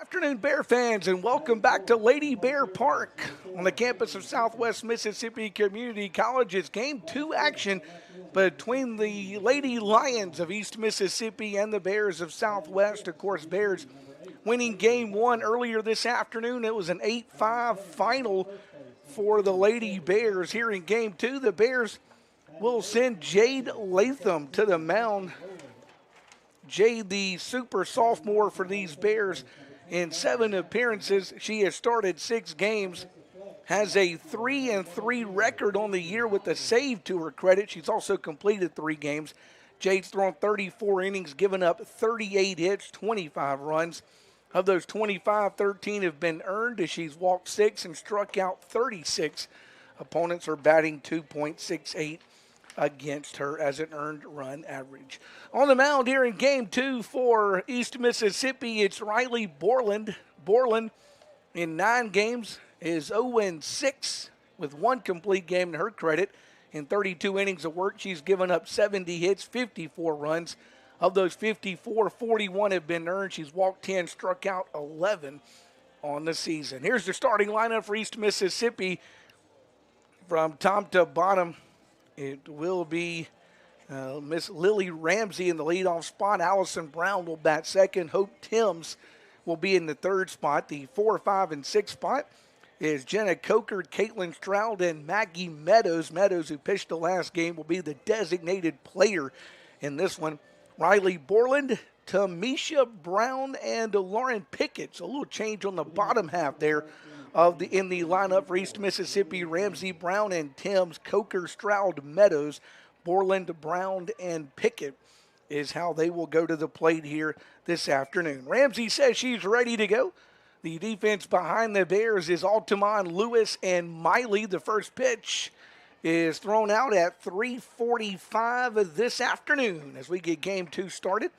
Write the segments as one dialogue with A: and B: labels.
A: Afternoon, Bear fans, and welcome back to Lady Bear Park on the campus of Southwest Mississippi Community College. It's game two action between the Lady Lions of East Mississippi and the Bears of Southwest. Of course, Bears winning game one earlier this afternoon. It was an 8-5 final for the Lady Bears. Here in game two, the Bears will send Jade Latham to the mound. Jade, the super sophomore for these Bears, in 7 appearances. She has started 6 games, has a 3-3 record on the year with a save to her credit. She's also completed 3 games. Jade's thrown 34 innings, given up 38 hits, 25 runs. Of those 25, 13 have been earned as she's walked 6 and struck out 36. Opponents are batting .268 against her as an earned run average. On the mound here in game two for East Mississippi, it's Riley Borland. Borland in 9 games is 0-6 with 1 complete game to her credit. In 32 innings of work, she's given up 70 hits, 54 runs. Of those 54, 41 have been earned. She's walked 10, struck out 11 on the season. Here's the starting lineup for East Mississippi from top to bottom. It will be Miss Lily Ramsey in the leadoff spot. Allison Brown will bat second. Hope Timms will be in the third spot. The 4, 5, and 6 spot is Jenna Coker, Caitlin Stroud, and Maggie Meadows. Meadows, who pitched the last game, will be the designated player in this one. Riley Borland, Tamisha Brown, and Lauren Pickett. So a little change on the bottom half there in the lineup for East Mississippi. Ramsey, Brown, and Timms, Coker, Stroud, Meadows, Borland, Brown, and Pickett is how they will go to the plate here this afternoon. Ramsey says she's ready to go. The defense behind the Bears is Altamont, Lewis, and Miley. The first pitch is thrown out at 3:45 this afternoon as we get game two started.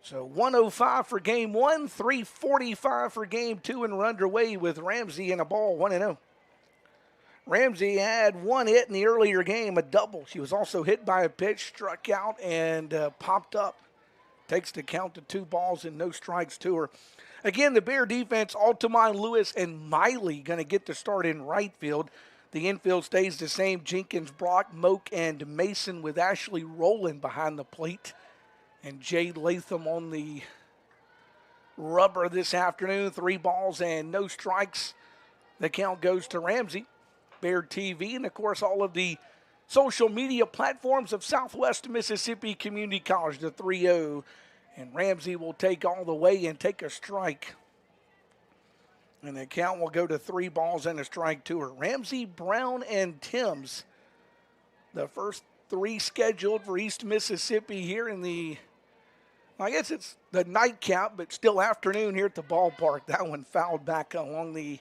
A: So 105 for game one, 3:45 for game two, and we're underway with Ramsey in a ball 1-0. Ramsey had 1 hit in the earlier game, a double. She was also hit by a pitch, struck out, and popped up. Takes the count to 2 balls and no strikes to her. Again, the Bear defense, Altamont, Lewis, and Miley going to get the start in right field. The infield stays the same. Jenkins, Brock, Moak, and Mason, with Ashley Rowland behind the plate. And Jade Latham on the rubber this afternoon. 3 balls and no strikes. The count goes to Ramsey. Bear TV, and of course all of the social media platforms of Southwest Mississippi Community College, the 3-0. And Ramsey will take all the way and take a strike. And the count will go to 3 balls and a strike to her. Ramsey, Brown, and Timms, the first 3 scheduled for East Mississippi here in the, I guess it's the nightcap, but still afternoon here at the ballpark. That one fouled back along the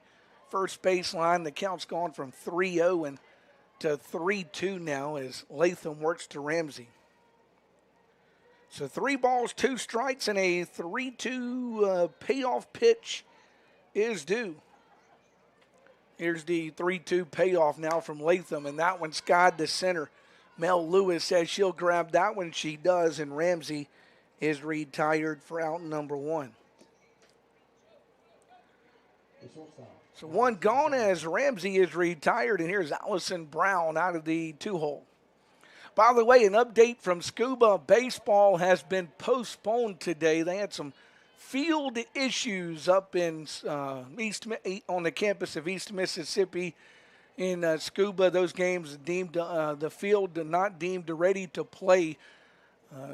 A: first baseline. The count's gone from 3-0 and to 3-2 now as Latham works to Ramsey. So 3 balls, 2 strikes, and a 3-2 payoff pitch is due. Here's the 3-2 payoff now from Latham, and that one skied to center. Mel Lewis says she'll grab that one. She does, and Ramsey is retired for out number 1. So 1 gone as Ramsey is retired, and here's Allison Brown out of the 2-hole. By the way, an update from Scuba Baseball has been postponed today. They had some field issues up in on the campus of East Mississippi in Scuba. Those games deemed the field not deemed ready to play.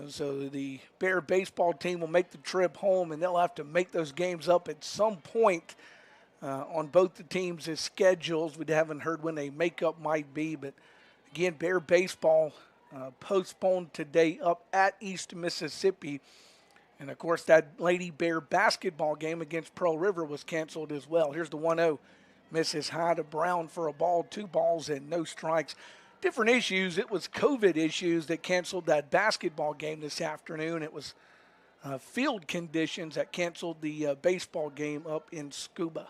A: So the Bear baseball team will make the trip home, and they'll have to make those games up at some point on both the teams' schedules. We haven't heard when a makeup might be, but again, Bear baseball postponed today up at East Mississippi. And, of course, that Lady Bear basketball game against Pearl River was canceled as well. Here's the 1-0. Misses high to Brown for a ball, 2 balls and no strikes. Different issues. It was COVID issues that canceled that basketball game this afternoon. It was field conditions that canceled the baseball game up in Scuba.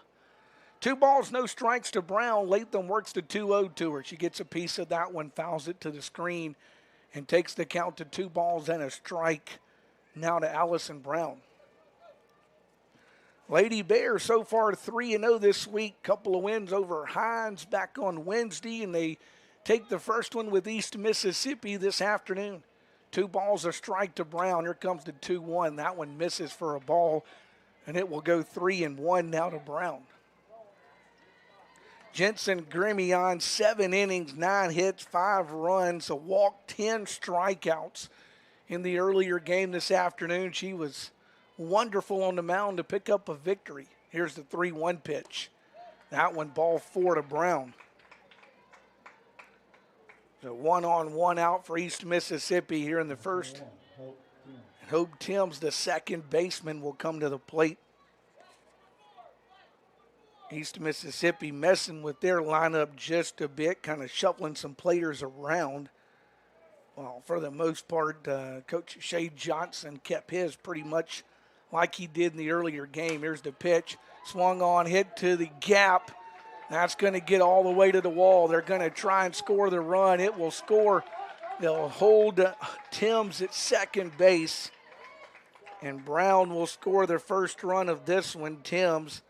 A: 2 balls, no strikes to Brown. Latham works the 2-0 to her. She gets a piece of that one, fouls it to the screen, and takes the count to 2 balls and a strike now to Allison Brown. Lady Bears so far 3-0 this week. Couple of wins over Hines back on Wednesday, and they take the first one with East Mississippi this afternoon. 2 balls a strike to Brown. Here comes the 2-1. That one misses for a ball, and it will go 3-1 now to Brown. Jensen Grimion, 7 innings, 9 hits, 5 runs, a walk, 10 strikeouts in the earlier game this afternoon. She was wonderful on the mound to pick up a victory. Here's the 3-1 pitch. That one, ball 4 to Brown. So 1-on-1 out for East Mississippi here in the first. And Hope Timms, the second baseman, will come to the plate. East Mississippi messing with their lineup just a bit, kind of shuffling some players around. Well, for the most part, Coach Shea Johnson kept his pretty much like he did in the earlier game. Here's the pitch. Swung on, hit to the gap. That's going to get all the way to the wall. They're going to try and score the run. It will score. They'll hold Timms at second base. And Brown will score the first run of this one. Timms,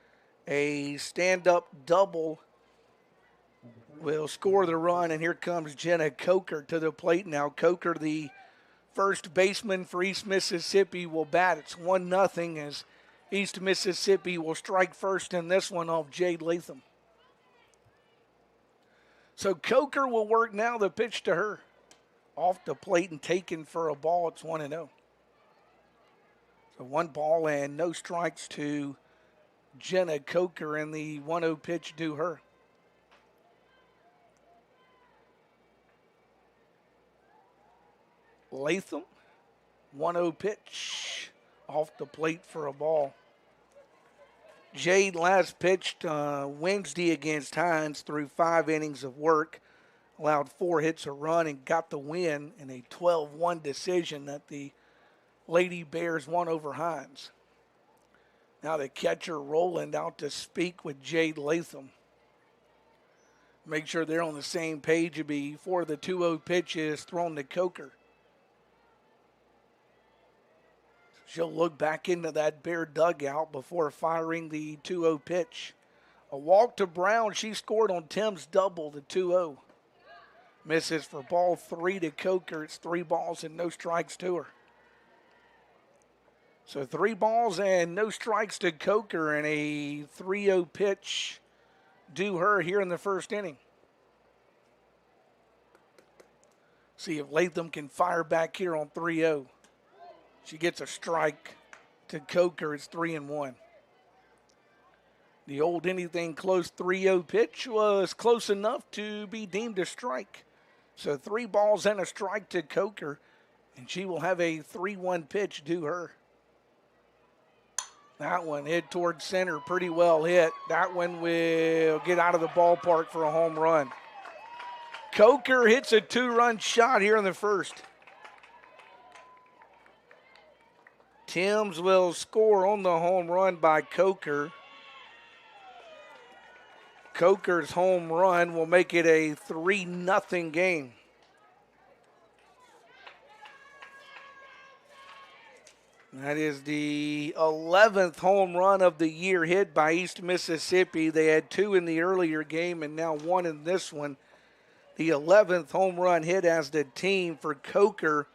A: a stand-up double, will score the run. And here comes Jenna Coker to the plate now. Coker, the first baseman for East Mississippi, will bat. It's 1-0 as East Mississippi will strike first in this one off Jade Latham. So Coker will work now. The pitch to her. Off the plate and taken for a ball. It's 1-0. So 1 ball and no strikes to Jenna Coker, and the 1-0 pitch to her. Latham, 1-0 pitch off the plate for a ball. Jade last pitched Wednesday against Hines through 5 innings of work, allowed 4 hits, a run, and got the win in a 12-1 decision that the Lady Bears won over Hines. Now the catcher Roland out to speak with Jade Latham. Make sure they're on the same page before the 2-0 pitch is thrown to Coker. She'll look back into that Bear dugout before firing the 2-0 pitch. A walk to Brown. She scored on Tim's double, the 2-0. Misses for ball 3 to Coker. It's 3 balls and no strikes to her. So 3 balls and no strikes to Coker, and a 3-0 pitch due her here in the first inning. See if Latham can fire back here on 3-0. She gets a strike to Coker. It's 3-1. The old anything close 3-0 pitch was close enough to be deemed a strike. So 3 balls and a strike to Coker, and she will have a 3-1 pitch due her. That one hit towards center, pretty well hit. That one will get out of the ballpark for a home run. Coker hits a 2-run shot here in the first. Timms will score on the home run by Coker. Coker's home run will make it a 3-0 game. That is the 11th home run of the year hit by East Mississippi. They had 2 in the earlier game and now 1 in this one. The 11th home run hit as the team for Coker.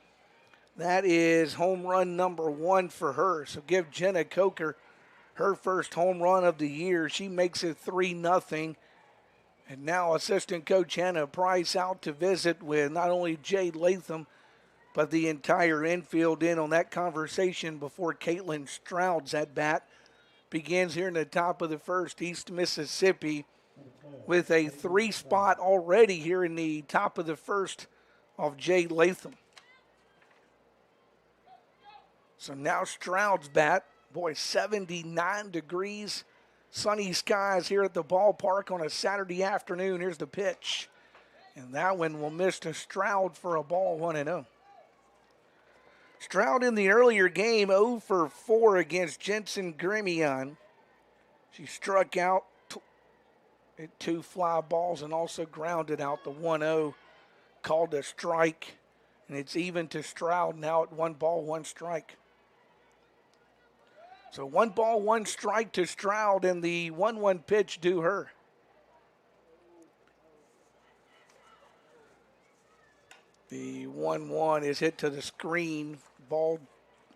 A: That is home run number 1 for her. So give Jenna Coker her first home run of the year. She makes it 3-0. And now assistant coach Hannah Price out to visit with not only Jade Latham, but the entire infield in on that conversation before Caitlin Stroud's at bat begins here in the top of the first. East Mississippi with a 3 spot already here in the top of the first of Jade Latham. So now Stroud's bat. Boy, 79 degrees, sunny skies here at the ballpark on a Saturday afternoon. Here's the pitch. And that one will miss to Stroud for a ball, 1-0. Stroud in the earlier game, 0 for 4 against Jensen Grimion. She struck out at 2 fly balls and also grounded out the 1-0, called a strike. And it's even to Stroud now at 1 ball, 1 strike. So 1 ball, 1 strike to Stroud, and the 1-1 pitch due her. The 1-1 is hit to the screen. Ball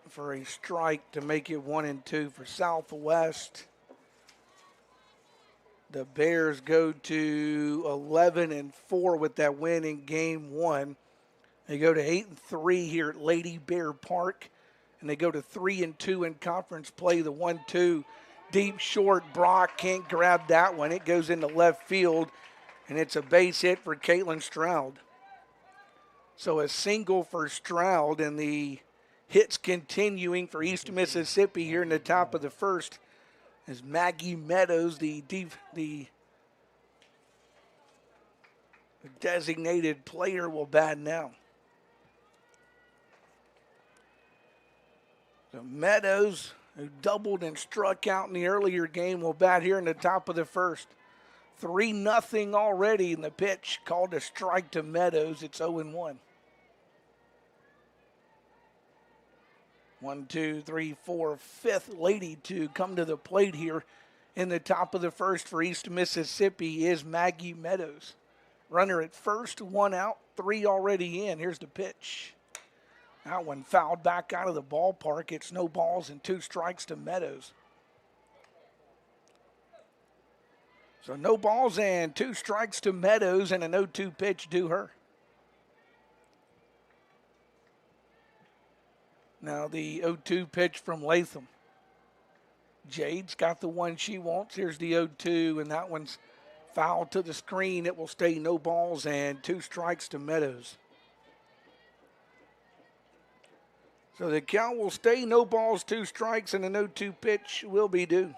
A: for a strike to make it 1-2 for Southwest. The Bears go to 11-4 with that win in game 1. They go to 8-3 here at Lady Bear Park, and they go to 3-2 in conference play. The 1-2 deep short. Brock can't grab that one. It goes into left field, and it's a base hit for Caitlin Stroud. So a single for Stroud, and the hits continuing for East Mississippi here in the top of the first as Maggie Meadows, the designated player, will bat now. So Meadows, who doubled and struck out in the earlier game, will bat here in the top of the first. 3-0 already in the pitch, called a strike to Meadows. It's 0-1. 1, 2, 3, 4, fifth lady to come to the plate here in the top of the first for East Mississippi is Maggie Meadows. Runner at first, 1 out, 3 already in. Here's the pitch. That one fouled back out of the ballpark. It's no balls and 2 strikes to Meadows. So no balls and 2 strikes to Meadows, and a 0-2 pitch due her. Now the 0-2 pitch from Latham. Jade's got the one she wants. Here's the 0-2, and that one's foul to the screen. It will stay no balls and 2 strikes to Meadows. So the count will stay no balls, 2 strikes, and a 0-2 pitch will be due.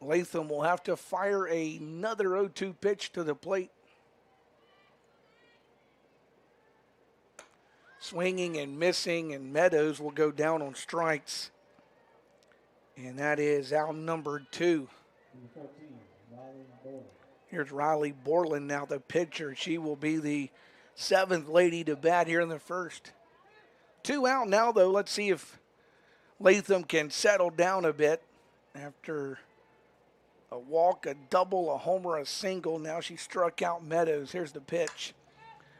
A: Latham will have to fire another 0-2 pitch to the plate. Swinging and missing, and Meadows will go down on strikes. And that is out number 2. Here's Riley Borland now, the pitcher. She will be the 7th lady to bat here in the first. 2 out now, though. Let's see if Latham can settle down a bit after a walk, a double, a homer, a single. Now she struck out Meadows. Here's the pitch.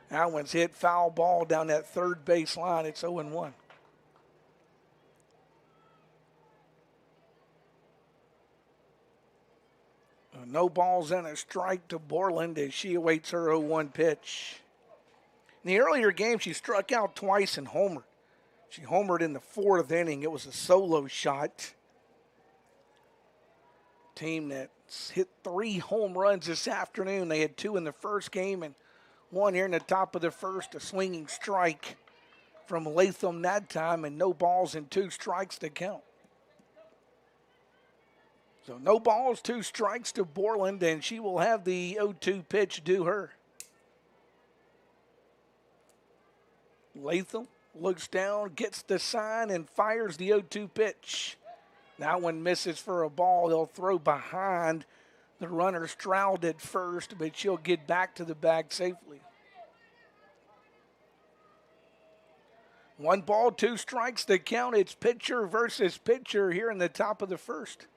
A: That one's hit foul ball down that third base line. It's 0-1. No balls and a strike to Borland as she awaits her 0-1 pitch. In the earlier game, she struck out twice and homered. She homered in the 4th inning. It was a solo shot. Team that's hit 3 home runs this afternoon. They had 2 in the first game and 1 here in the top of the first. A swinging strike from Latham that time, and no balls and 2 strikes to count. So no balls, 2 strikes to Borland, and she will have the 0-2 pitch due her. Latham looks down, gets the sign, and fires the 0-2 pitch. That one misses for a ball. They'll throw behind the runner. Stroud at first, but she'll get back to the bag safely. 1 ball, 2 strikes to count. It's pitcher versus pitcher here in the top of the first.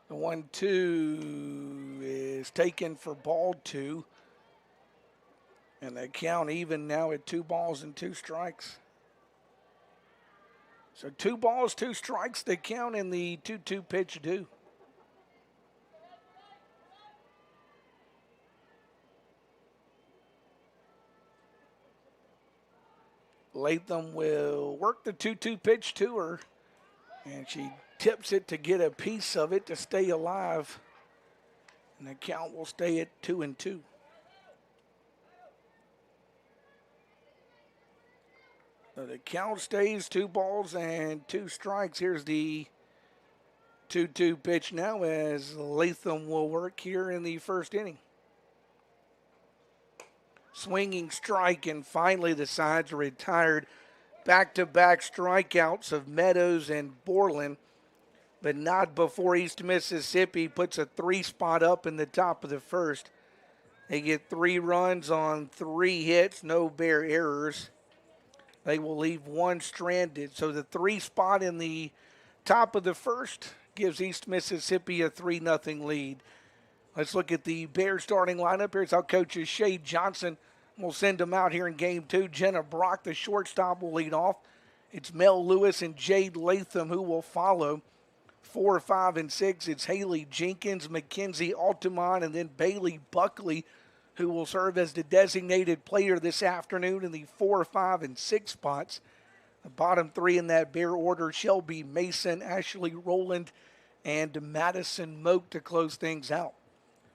A: The 1-2 is taken for ball 2. And the count even now at 2 balls and 2 strikes. So 2 balls, 2 strikes to count in the 2-2 pitch due. Latham will work the 2-2 pitch to her, and she tips it to get a piece of it to stay alive. And the count will stay at 2-2. So the count stays 2 balls and 2 strikes. Here's the 2-2 pitch now as Latham will work here in the first inning. Swinging strike, and finally the sides are retired. Back-to-back strikeouts of Meadows and Borland, but not before East Mississippi puts a 3 spot up in the top of the first. They get 3 runs on 3 hits, no Bear errors. They will leave one stranded. So the 3 spot in the top of the first gives East Mississippi a 3-0 lead. Let's look at the Bears starting lineup. Here's how coaches Shade Johnson will send them out here in game 2. Jenna Brock, the shortstop, will lead off. It's Mel Lewis and Jade Latham who will follow. 4, 5, and 6, it's Haley Jenkins, Mackenzie Altamont, and then Bailey Buckley, who will serve as the designated player this afternoon in the 4, 5, and 6 spots. The bottom 3 in that Bear order, Shelby Mason, Ashley Rowland, and Madison Moak to close things out.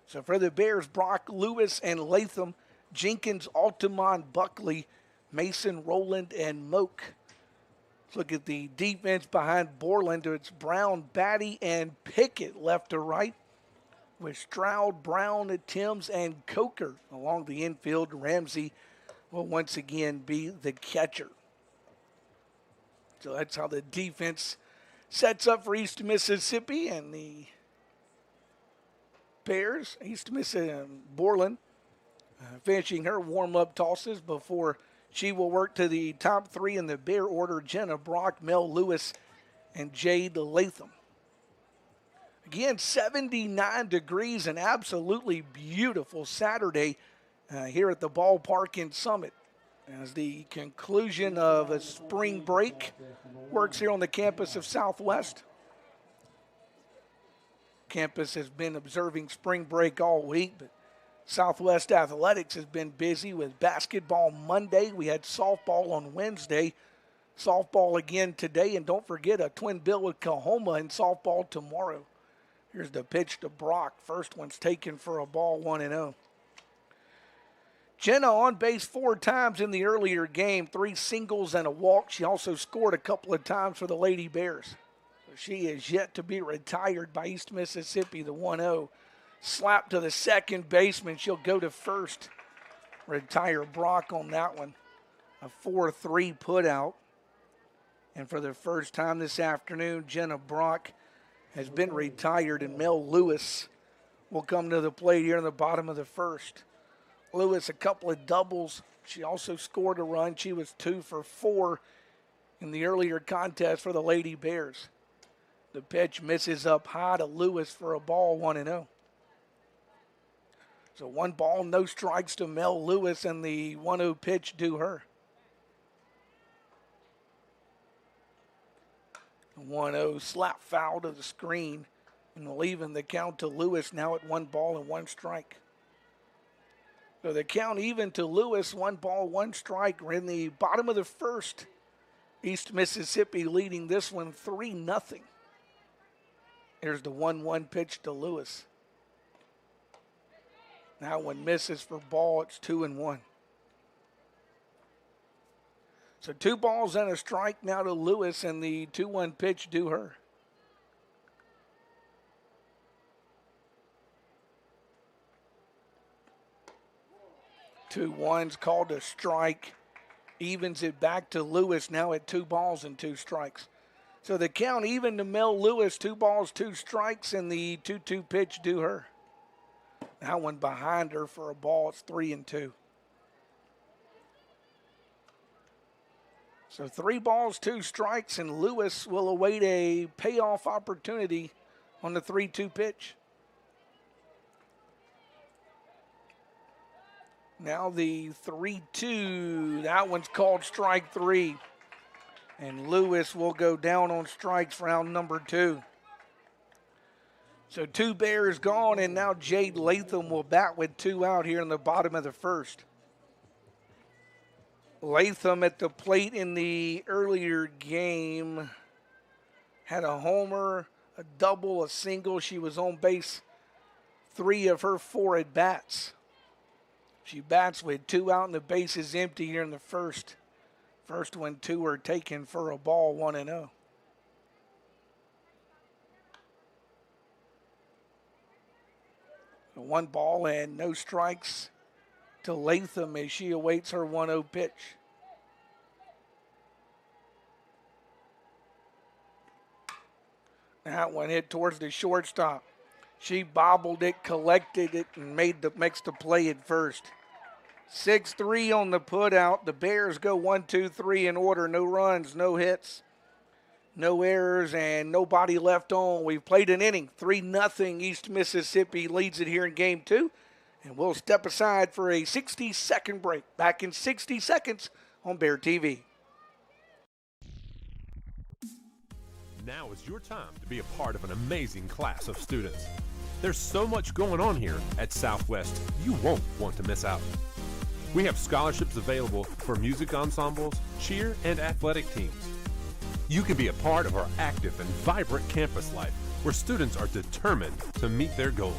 A: So for the Bears, Brock, Lewis, and Latham, Jenkins, Altamont, Buckley, Mason, Rowland, and Moak. Let's look at the defense behind Borland. It's Brown, Batty, and Pickett left to right, with Stroud, Brown, Timms, and Coker along the infield. Ramsey will once again be the catcher. So that's how the defense sets up for East Mississippi, and the Bears, East Mississippi, Borland, finishing her warm-up tosses before she will work to the top 3 in the Bear order: Jenna Brock, Mel Lewis, and Jade Latham. Again, 79 degrees, an absolutely beautiful Saturday here at the ballpark in Summit, as the conclusion of a spring break works here on the campus of Southwest. Campus has been observing spring break all week, but Southwest Athletics has been busy with basketball Monday. We had softball on Wednesday, softball again today, and don't forget a twin bill with Coahoma in softball tomorrow. Here's the pitch to Brock. First one's taken for a ball, 1-0. Jenna on base 4 times in the earlier game, 3 singles and a walk. She also scored a couple of times for the Lady Bears. So she is yet to be retired by East Mississippi, the 1-0. Slap to the second baseman. She'll go to first. Retire Brock on that one. A 4-3 put out. And for the first time this afternoon, Jenna Brock has been retired, and Mel Lewis will come to the plate here in the bottom of the first. Lewis, a couple of doubles. She also scored a run. She was 2 for 4 in the earlier contest for the Lady Bears. The pitch misses up high to Lewis for a ball, 1-0. So 1 ball, no strikes to Mel Lewis, and the 1-0 pitch due her. 1-0 slap foul to the screen, and leaving the count to Lewis now at 1 ball and 1 strike. So the count even to Lewis, 1 ball, 1 strike. We're in the bottom of the first. East Mississippi leading this one 3-0. Here's the 1-1 pitch to Lewis. That one misses for ball. It's 2-1. So 2 balls and a strike now to Lewis, and the 2-1 pitch due her. Two ones called a strike. Evens it back to Lewis now at 2 balls and 2 strikes. So the count even to Mel Lewis, 2 balls, 2 strikes, and the 2-2 pitch due her. That one behind her for a ball. It's 3-2. So 3 balls, 2 strikes, and Lewis will await a payoff opportunity on the 3-2 pitch. Now the 3-2, that one's called strike 3. And Lewis will go down on strikes round number 2. So 2 Bears gone, and now Jade Latham will bat with 2 out here in the bottom of the first. Latham at the plate in the earlier game had a homer, a double, a single. She was on base 3 of her 4 at-bats. She bats with 2 out and the base is empty here in the first. First one, 2 are taken for a ball, 1-0. So 1 ball and no strikes to Latham as she awaits her 1-0 pitch. That one hit towards the shortstop. She bobbled it, collected it, and makes the play at first. 6-3 on the putout. The Bears go 1-2-3 in order. No runs, no hits, no errors, and nobody left on. We've played an inning. 3-0. East Mississippi leads it here in game 2. And we'll step aside for a 60-second break. Back in 60 seconds on Bear TV.
B: Now is your time to be a part of an amazing class of students. There's so much going on here at Southwest, you won't want to miss out. We have scholarships available for music ensembles, cheer, and athletic teams. You can be a part of our active and vibrant campus life where students are determined to meet their goals.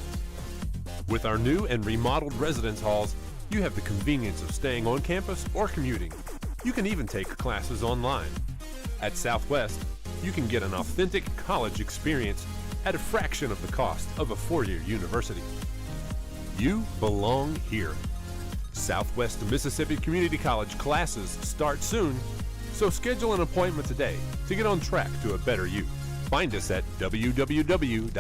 B: With our new and remodeled residence halls, you have the convenience of staying on campus or commuting. You can even take classes online. At Southwest, you can get an authentic college experience at a fraction of the cost of a four-year university. You belong here. Southwest Mississippi Community College classes start soon, so schedule an appointment today to get on track to a better you. Find us at www.smcc.edu.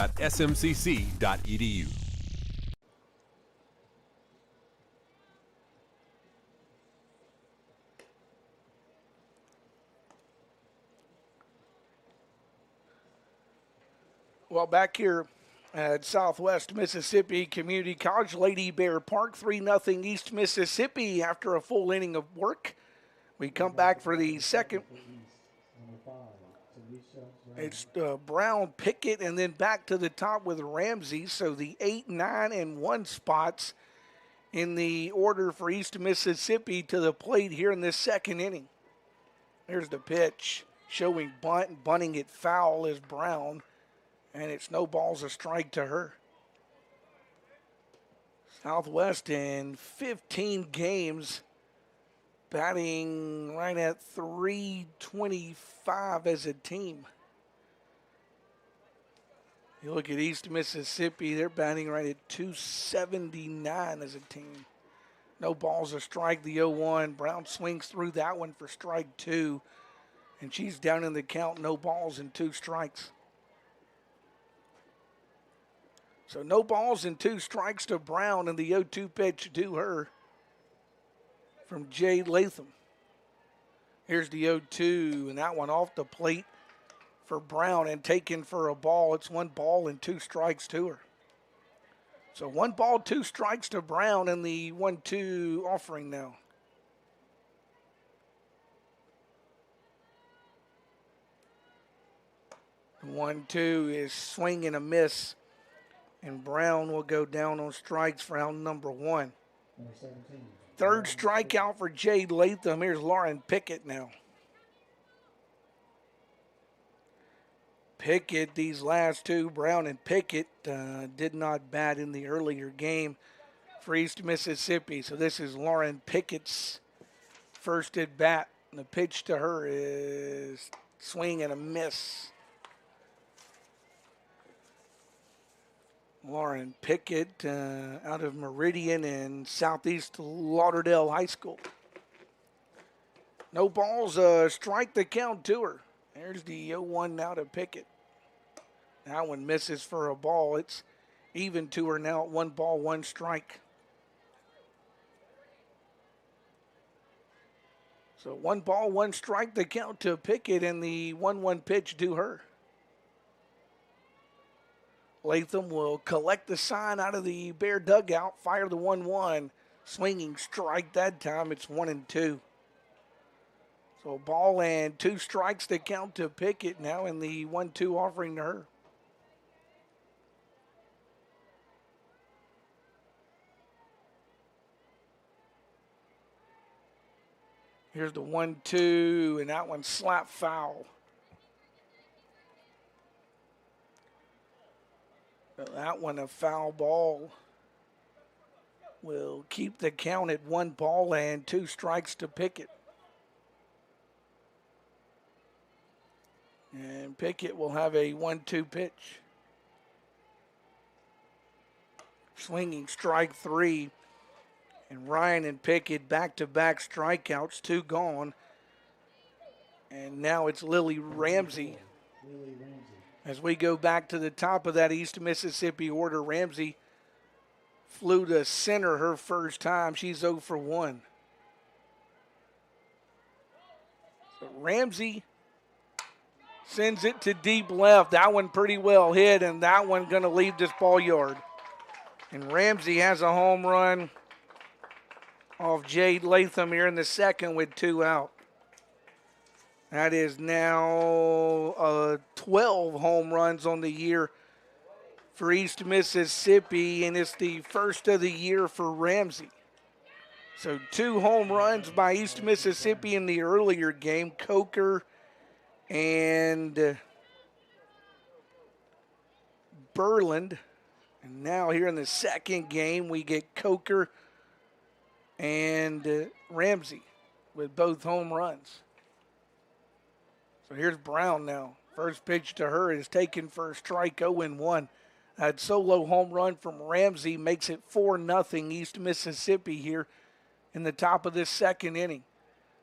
A: Well, back here at Southwest Mississippi Community College, Lady Bear Park, 3-0 East Mississippi after a full inning of work. We come back for the second. It's Brown, Pickett, and then back to the top with Ramsey. So the 8, 9, and 1 spots in the order for East Mississippi to the plate here in this second inning. Here's the pitch showing bunt, bunting it foul is Brown. And it's no balls, a strike to her. Southwest in 15 games, batting right at .325 as a team. You look at East Mississippi, they're batting right at .279 as a team. No balls, a strike, the 0-1. Brown swings through that one for strike 2. And she's down in the count, no balls and 2 strikes. So no balls and 2 strikes to Brown, and the 0-2 pitch to her from Jade Latham. Here's the 0-2, and that one off the plate for Brown and taken for a ball. It's 1 ball and 2 strikes to her. So 1 ball, 2 strikes to Brown, and the 1-2 offering now. The 1-2 is swing and a miss. And Brown will go down on strikes for out number 1. Third strikeout for Jade Latham. Here's Lauren Pickett now. Pickett, these last 2, Brown and Pickett, did not bat in the earlier game for East Mississippi. So this is Lauren Pickett's first at bat. And the pitch to her is swing and a miss. Lauren Pickett out of Meridian and Southeast Lauderdale High School. No balls, strike the count to her. There's the 0-1 now to Pickett. That one misses for a ball. It's even to her now at 1 ball, 1 strike. So 1 ball, 1 strike, the count to Pickett, and the 1-1 pitch to her. Latham will collect the sign out of the Bear dugout, fire the 1-1. Swinging strike that time, it's 1-2. So ball and 2 strikes to count to Pickett now, and the 1-2 offering to her. Here's the 1-2, and that one slap foul. That one, a foul ball, will keep the count at 1 ball and 2 strikes to Pickett. And Pickett will have a 1-2 pitch. Swinging strike 3. And Ryan and Pickett back-to-back strikeouts, 2 gone. And now it's Lily Ramsey. As we go back to the top of that East Mississippi order, Ramsey flew to center her first time. She's 0 for 1. So Ramsey sends it to deep left. That one pretty well hit, and that one going to leave this ball yard. And Ramsey has a home run off Jade Latham here in the second with 2 out. That is now 12 home runs on the year for East Mississippi, and it's the first of the year for Ramsey. So 2 home runs by East Mississippi in the earlier game. Coker and Berland. And now here in the second game, we get Coker and Ramsey with both home runs. So here's Brown now. First pitch to her is taken for a strike, 0-1. That solo home run from Ramsey makes it 4-0 East Mississippi here in the top of this second inning.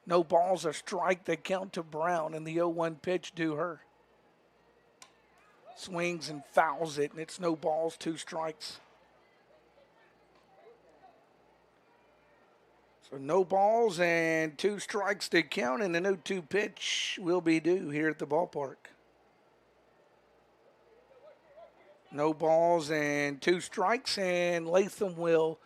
A: No balls, a strike. They count to Brown, and the 0-1 pitch to her. Swings and fouls it, and it's no balls, 2 strikes. So no balls and 2 strikes to count, and the 0-2 pitch will be due here at the ballpark. No balls and 2 strikes, and Latham will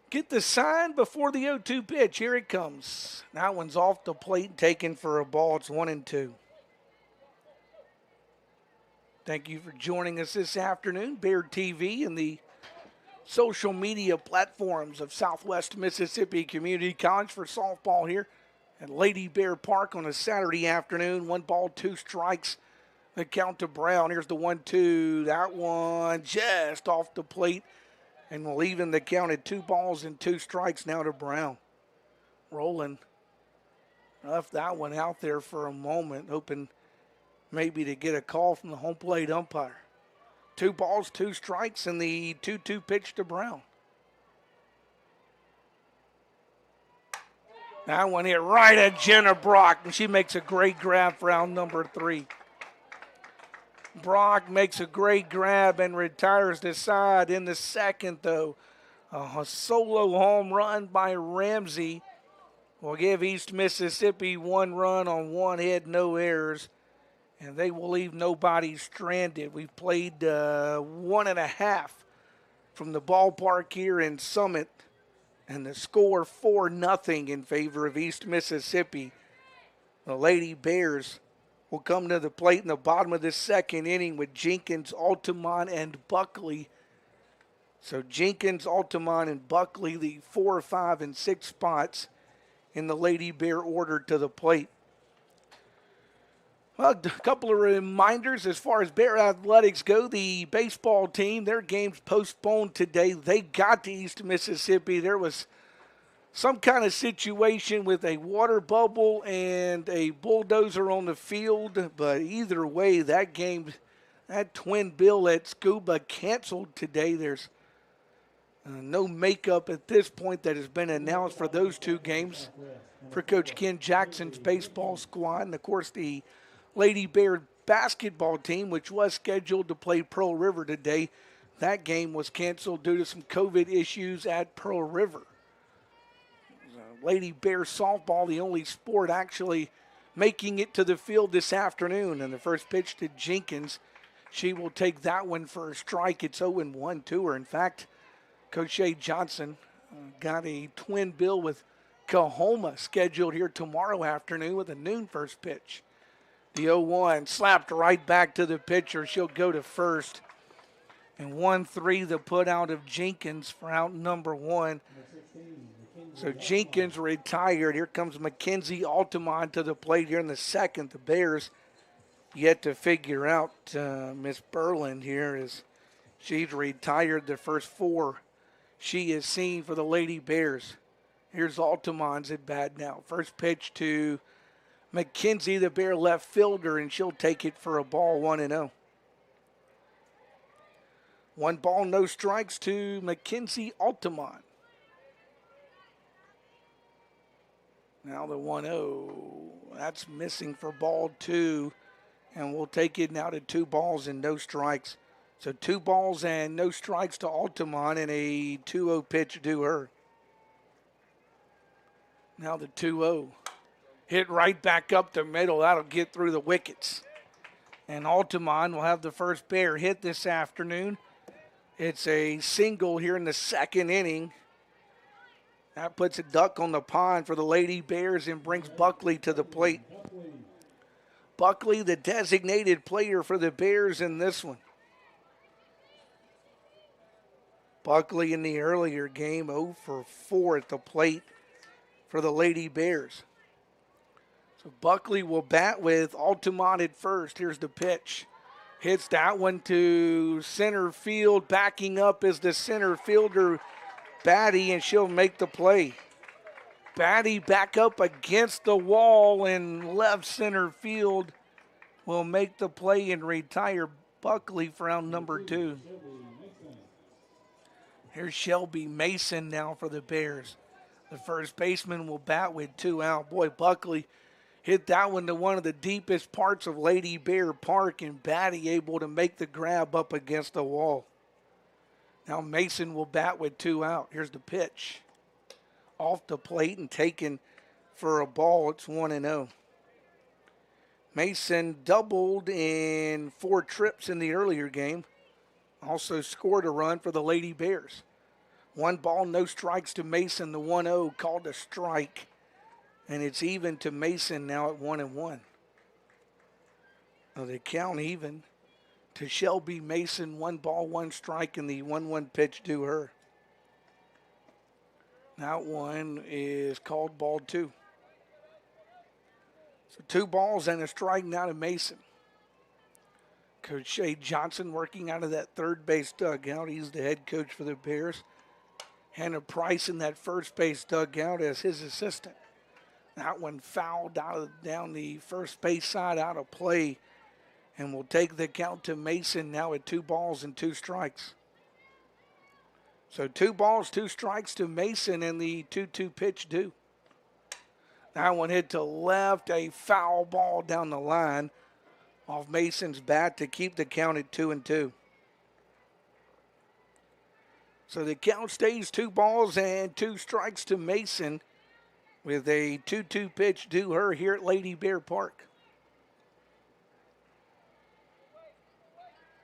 A: get the sign before the 0-2 pitch. Here it comes. That one's off the plate, taken for a ball. It's 1-2. Thank you for joining us this afternoon. Bear TV and the social media platforms of Southwest Mississippi Community College for softball here at Lady Bear Park on a Saturday afternoon. 1 ball, 2 strikes. The count to Brown. Here's the 1-2. That one just off the plate. And we'll even the count at 2 balls and 2 strikes now to Brown. Rolling. Left that one out there for a moment, hoping maybe to get a call from the home plate umpire. 2 balls, 2 strikes, and the 2-2 pitch to Brown. That one hit right at Jenna Brock, and she makes a great grab for round number 3. Brock makes a great grab and retires the side in the second, though. A solo home run by Ramsey will give East Mississippi 1 run on 1 hit, no errors. And they will leave nobody stranded. We've played 1.5 from the ballpark here in Summit. And the score 4-0 in favor of East Mississippi. The Lady Bears will come to the plate in the bottom of the second inning with Jenkins, Altamont, and Buckley. So Jenkins, Altamont, and Buckley, the 4, 5, and 6 spots in the Lady Bear order to the plate. Well, a couple of reminders as far as Bear Athletics go. The baseball team, their game's postponed today. They got to East Mississippi. There was some kind of situation with a water bubble and a bulldozer on the field. But either way, that game, that twin bill at Scuba canceled today. There's no makeup at this point that has been announced for those 2 games for Coach Ken Jackson's baseball squad. And, of course, the Lady Bear basketball team, which was scheduled to play Pearl River today, that game was canceled due to some COVID issues at Pearl River. Lady Bear softball, the only sport actually making it to the field this afternoon. And the first pitch to Jenkins, she will take that one for a strike. It's 0-1 to her. In fact, Coach Shay Johnson got a twin bill with Coahoma scheduled here tomorrow afternoon with a noon first pitch. The 0-1 slapped right back to the pitcher. She'll go to first. And 1-3 the put out of Jenkins for out number 1. So Jenkins retired. Here comes Mackenzie Altamont to the plate here in the second. The Bears yet to figure out Miss Berland here as she's retired the first 4 she has seen for the Lady Bears. Here's Altamont's at bat now. First pitch to Mackenzie, the Bear left fielder, and she'll take it for a ball, 1-0. 1 ball, no strikes to Mackenzie Altamont. Now the 1-0. That's missing for ball 2. And we'll take it now to 2 balls and no strikes. So 2 balls and no strikes to Altamont and a 2-0 pitch due her. Now the 2-0. Hit right back up the middle. That'll get through the wickets. And Altamont will have the first Bear hit this afternoon. It's a single here in the second inning. That puts a duck on the pond for the Lady Bears and brings Buckley to the plate. Buckley, the designated player for the Bears in this one. Buckley in the earlier game, 0 for 4 at the plate for the Lady Bears. So Buckley will bat with Altamont at first. Here's the pitch. Hits that one to center field. Backing up is the center fielder, Batty, and she'll make the play. Batty back up against the wall in left center field will make the play and retire Buckley for round number 2. Here's Shelby Mason now for the Bears. The first baseman will bat with 2 out. Boy, Buckley hit that one to one of the deepest parts of Lady Bear Park, and Batty able to make the grab up against the wall. Now Mason will bat with 2 out. Here's the pitch. Off the plate and taken for a ball. It's 1-0. Mason doubled in 4 trips in the earlier game. Also scored a run for the Lady Bears. 1 ball, no strikes to Mason. The 1-0 called a strike. And it's even to Mason now at 1-1. Now the count even to Shelby Mason. 1 ball, 1 strike, and the 1-1 pitch to her. That one is called ball 2. So 2 balls and a strike now to Mason. Coach Shay Johnson working out of that third base dugout. He's the head coach for the Bears. Hannah Price in that first base dugout as his assistant. That one fouled down the first base side out of play, and will take the count to Mason now at 2 balls and 2 strikes. So 2 balls, 2 strikes to Mason, and the 2-2 pitch due. That one hit to left, a foul ball down the line off Mason's bat to keep the count at 2-2. So the count stays 2 balls and 2 strikes to Mason with a 2-2 pitch due her here at Lady Bear Park.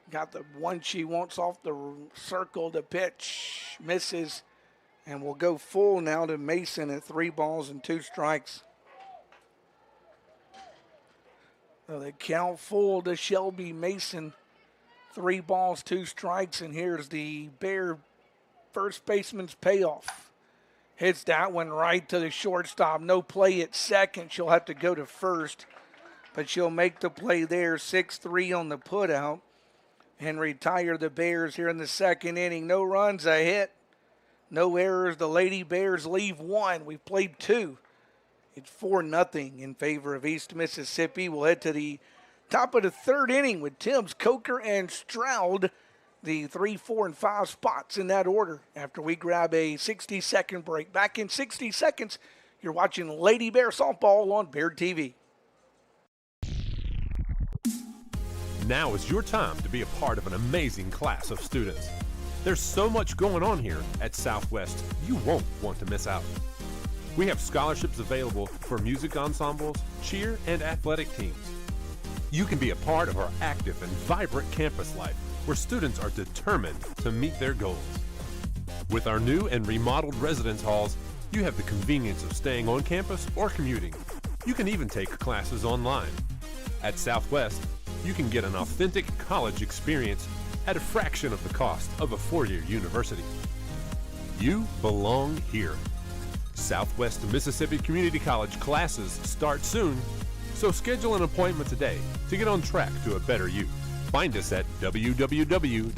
A: Got the one she wants off the circle. The pitch misses and will go full now to Mason at 3 balls and 2 strikes. So the count full to Shelby Mason. 3 balls, 2 strikes, and here's the Bear first baseman's payoff. Hits that one right to the shortstop. No play at second. She'll have to go to first, but she'll make the play there. 6-3 on the putout and retire the Bears here in the second inning. No runs, a hit, no errors. The Lady Bears leave 1. We've played 2. It's 4-0 in favor of East Mississippi. We'll head to the top of the third inning with Timms, Coker, and Stroud. The 3, 4, and 5 spots in that order after we grab a 60-second break. Back in 60 seconds, you're watching Lady Bear Softball on Bear TV.
B: Now is your time to be a part of an amazing class of students. There's so much going on here at Southwest, you won't want to miss out. We have scholarships available for music ensembles, cheer, and athletic teams. You can be a part of our active and vibrant campus life, where students are determined to meet their goals. With our new and remodeled residence halls, you have the convenience of staying on campus or commuting. You can even take classes online. At Southwest, you can get an authentic college experience at a fraction of the cost of a 4-year university. You belong here. Southwest Mississippi Community College classes start soon, so schedule an appointment today to get on track to a better you. Find us at www.smcc.edu.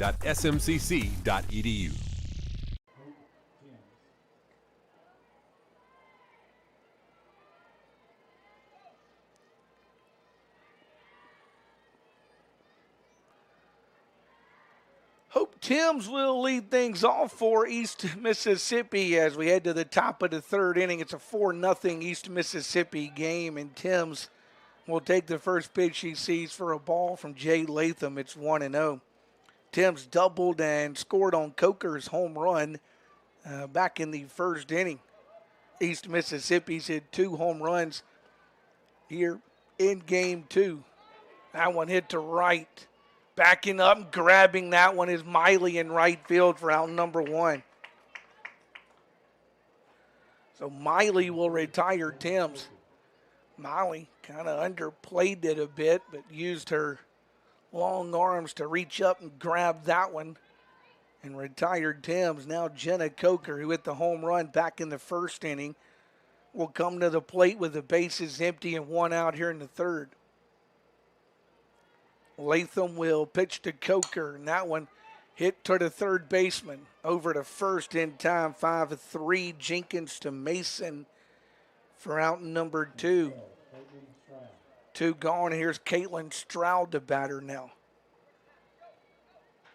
A: Hope Timms will lead things off for East Mississippi as we head to the top of the third inning. It's a 4-0 East Mississippi game, and Timms will take the first pitch he sees for a ball from Jay Latham. It's 1-0. Timms doubled and scored on Coker's home run back in the first inning. East Mississippi's hit 2 home runs here in game 2. That one hit to right. Backing up and grabbing that one is Miley in right field for out number 1. So Miley will retire Timms. Miley kind of underplayed it a bit, but used her long arms to reach up and grab that one and retired Timms. Now Jenna Coker, who hit the home run back in the first inning, will come to the plate with the bases empty and 1 out here in the third. Latham will pitch to Coker, and that one hit to the third baseman. Over to first in time, 5-3. Jenkins to Mason for out number 2. 2 gone. Here's Caitlin Stroud, the batter now.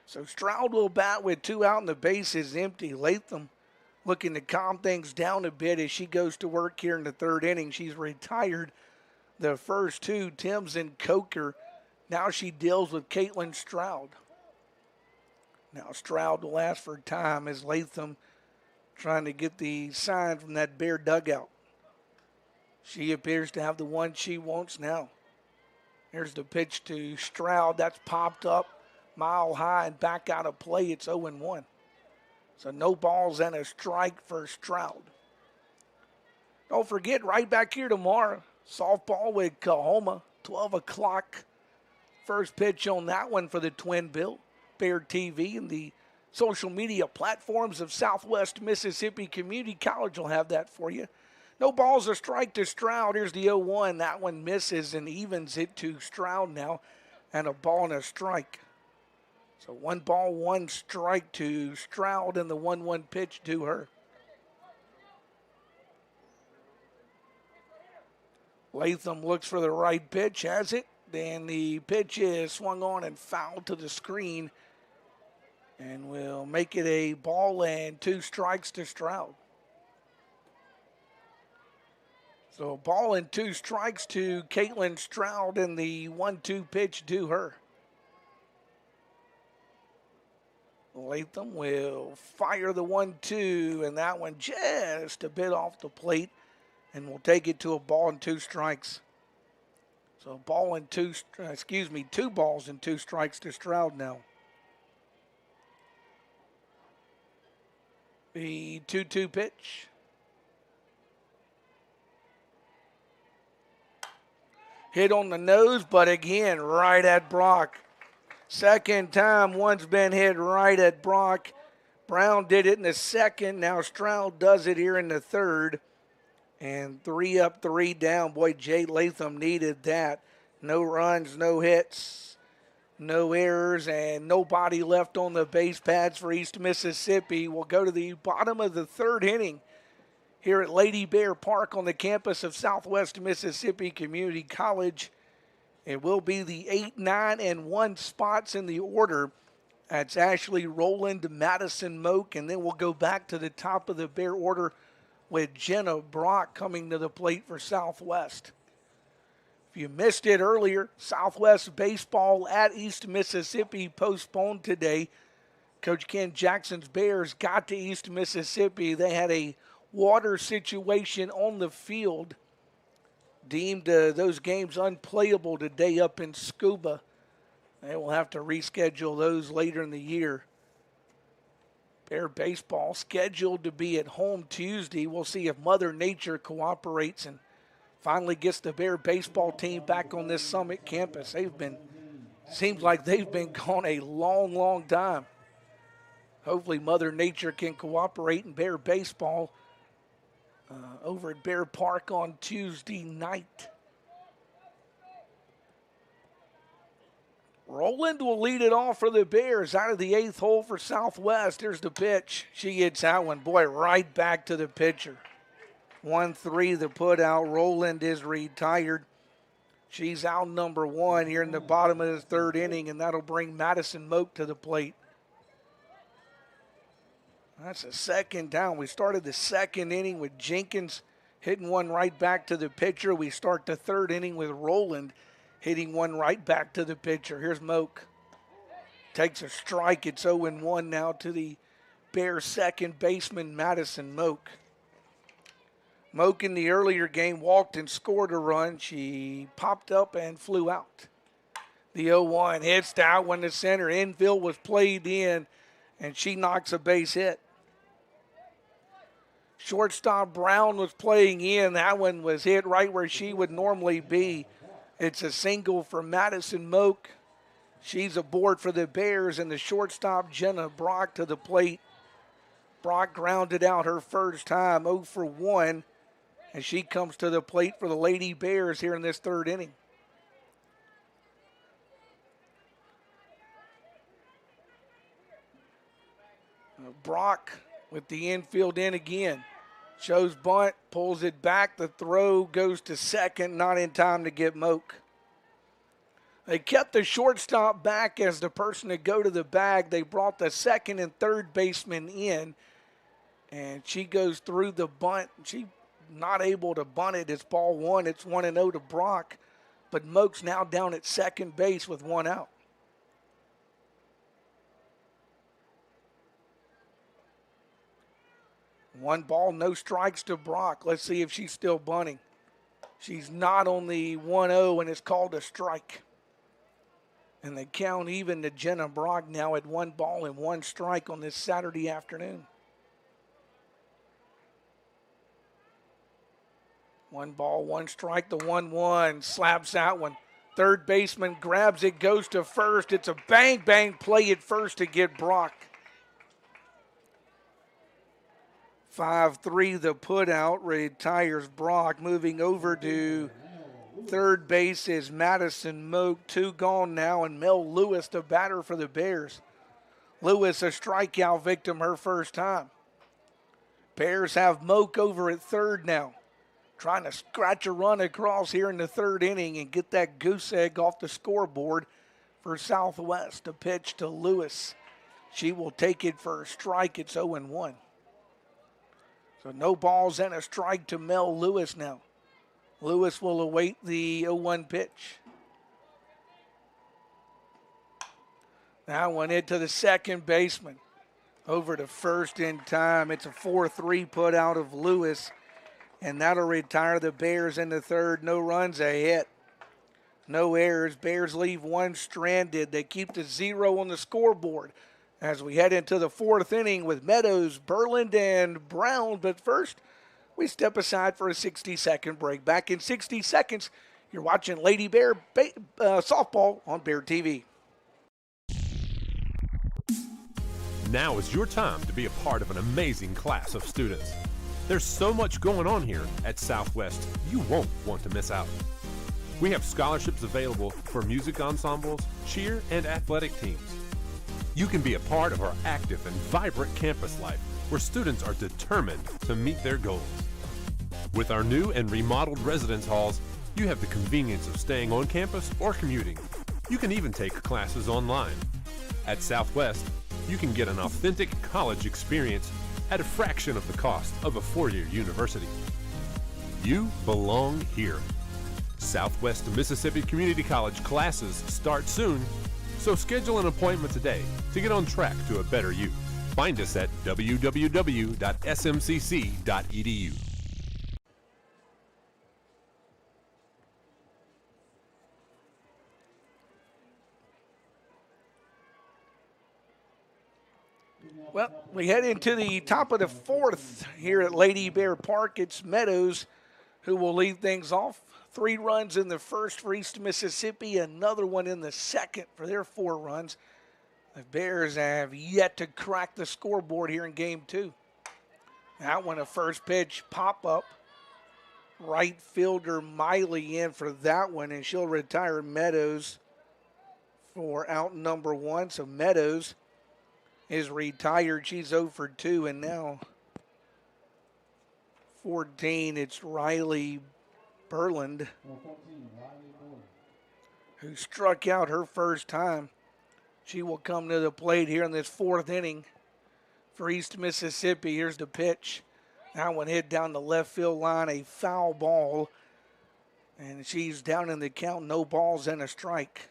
A: So Stroud will bat with 2 out and the bases empty. Latham looking to calm things down a bit as she goes to work here in the third inning. She's retired the first 2, Timms and Coker. Now she deals with Caitlin Stroud. Now Stroud will ask for time as Latham trying to get the sign from that Bear dugout. She appears to have the one she wants now. Here's the pitch to Stroud. That's popped up mile high and back out of play. It's 0-1. So no balls and a strike for Stroud. Don't forget, right back here tomorrow, softball with Kahoma, 12 o'clock. First pitch on that one for the Twin Bill. Bear TV and the social media platforms of Southwest Mississippi Community College will have that for you. No balls, a strike to Stroud. Here's the 0-1. That one misses and evens it to Stroud now, and a ball and a strike. So 1 ball, 1 strike to Stroud, and the 1-1 pitch to her. Latham looks for the right pitch, has it. Then the pitch is swung on and fouled to the screen, and will make it a ball and 2 strikes to Stroud. So a ball and 2 strikes to Caitlin Stroud, and the 1-2 pitch to her. Latham will fire the 1-2, and that one just a bit off the plate, and will take it to a ball and 2 strikes. So 2 balls and 2 strikes to Stroud now. The 2-2 pitch. Hit on the nose, but again, right at Brock. Second time one's been hit right at Brock. Brown did it in the second. Now Stroud does it here in the third. And 3 up, 3 down. Boy, Jay Latham needed that. No runs, no hits, no errors, and nobody left on the base pads for East Mississippi. We'll go to the bottom of the third inning here at Lady Bear Park on the campus of Southwest Mississippi Community College. It will be the 8, 9, and 1 spots in the order. That's Ashley Rowland, Madison Moak, and then we'll go back to the top of the Bear order with Jenna Brock coming to the plate for Southwest. If you missed it earlier, Southwest baseball at East Mississippi postponed today. Coach Ken Jackson's Bears got to East Mississippi. They had a water situation on the field, deemed those games unplayable today up in Scuba. They will have to reschedule those later in the year. Bear baseball scheduled to be at home Tuesday. We'll see if Mother Nature cooperates and finally gets the Bear baseball team back on this Summit campus. Seems like they've been gone a long, long time. Hopefully Mother Nature can cooperate in Bear baseball over at Bear Park on Tuesday night. Rowland will lead it off for the Bears out of the 8th hole for Southwest. Here's the pitch. She hits that one, boy, right back to the pitcher. 1-3 the put out. Rowland is retired. She's out number 1 here in the bottom of the third inning, and that'll bring Madison Moak to the plate. That's the second down. We started the second inning with Jenkins hitting one right back to the pitcher. We start the third inning with Rowland hitting one right back to the pitcher. Here's Moak. takes a strike. It's 0-1 now to the Bears second baseman, Madison Moak. Moak in the earlier game walked and scored a run. She popped up and flew out. The 0-1 hits out when the center infield was played in, and she knocks a base hit. Shortstop Brown was playing in. That one was hit right where she would normally be. It's a single for Madison Moak. She's aboard for the Bears, and the shortstop, Jenna Brock, to the plate. Brock grounded out her first time, 0-for-1, and she comes to the plate for the Lady Bears here in this third inning. Brock with the infield in again. Shows bunt, pulls it back. The throw goes to second, not in time to get Moak. They kept the shortstop back as the person to go to the bag. They brought the second and third baseman in, and she goes through the bunt. She not able to bunt it. It's ball one. It's 1-0 to Brock, but Moak's now down at second base with one out. One ball, no strikes to Brock. Let's see if she's still bunting. She's not on the 1-0, and it's called a strike. And they count even to Jenna Brock now at 1 ball and 1 strike on this Saturday afternoon. 1 ball, 1 strike, the 1-1, slaps that one. Third baseman grabs it, goes to first. It's a bang play at first to get Brock. 5-3 the put out, retires Brock. Moving over to third base is Madison Moak. 2 gone now, and Mel Lewis, the batter for the Bears. Lewis, a strikeout victim her first time. Bears have Moak over at third now, trying to scratch a run across here in the third inning and get that goose egg off the scoreboard for Southwest. A pitch to Lewis. She will take it for a strike. It's 0-1. So no balls and a strike to Mel Lewis now. Lewis will await the 0-1 pitch. That one hit to the second baseman. Over to first in time. It's a 4-3 put out of Lewis, and that'll retire the Bears in the third. No runs, a hit. No errors. Bears leave 1 stranded. They keep the 0 on the scoreboard as we head into the fourth inning with Meadows, Berland, and Brown. But first, we step aside for a 60-second break. Back in 60 seconds, you're watching Lady Bear softball on Bear TV.
B: Now is your time to be a part of an amazing class of students. There's so much going on here at Southwest, you won't want to miss out. We have scholarships available for music ensembles, cheer, and athletic teams. You can be a part of our active and vibrant campus life where students are determined to meet their goals. With our new and remodeled residence halls, you have the convenience of staying on campus or commuting. You can even take classes online. At Southwest, you can get an authentic college experience at a fraction of the cost of a 4-year university. You belong here. Southwest Mississippi Community College classes start soon, so schedule an appointment today to get on track to a better you. Find us at www.smcc.edu.
A: Well, we head into the top of the fourth here at Lady Bear Park. It's Meadows who will lead things off. 3 runs in the first for East Mississippi, another one in the second for their 4 runs. The Bears have yet to crack the scoreboard here in game 2. That one, a first pitch pop-up. Right fielder Miley in for that one, and she'll retire Meadows for out number 1. So Meadows is retired. She's 0 for 2, and now 14, it's Riley Berland, who struck out her first time. She will come to the plate here in this 4th inning for East Mississippi. Here's the pitch. That one hit down the left field line, a foul ball, and she's down in the count, no balls and a strike.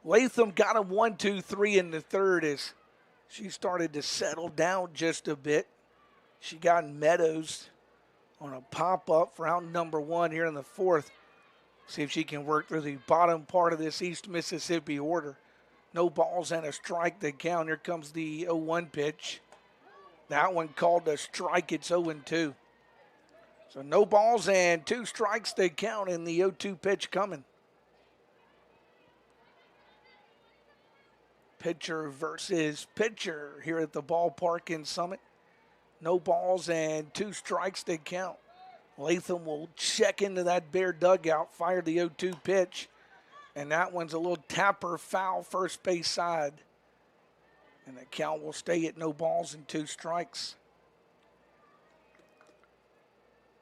A: Latham got him 1-2-3 in the third as she started to settle down just a bit. She got Meadows on a pop-up for out number 1 here in the fourth. See if she can work through the bottom part of this East Mississippi order. No balls and a strike to count. Here comes the 0-1 pitch. That one called a strike. It's 0-2. So no balls and 2 strikes to count in the 0-2 pitch coming. Pitcher versus pitcher here at the ballpark in Summit. No balls and 2 strikes to count. Latham will check into that Bear dugout, fire the 0-2 pitch, and that one's a little tapper foul first base side. And the count will stay at no balls and 2 strikes.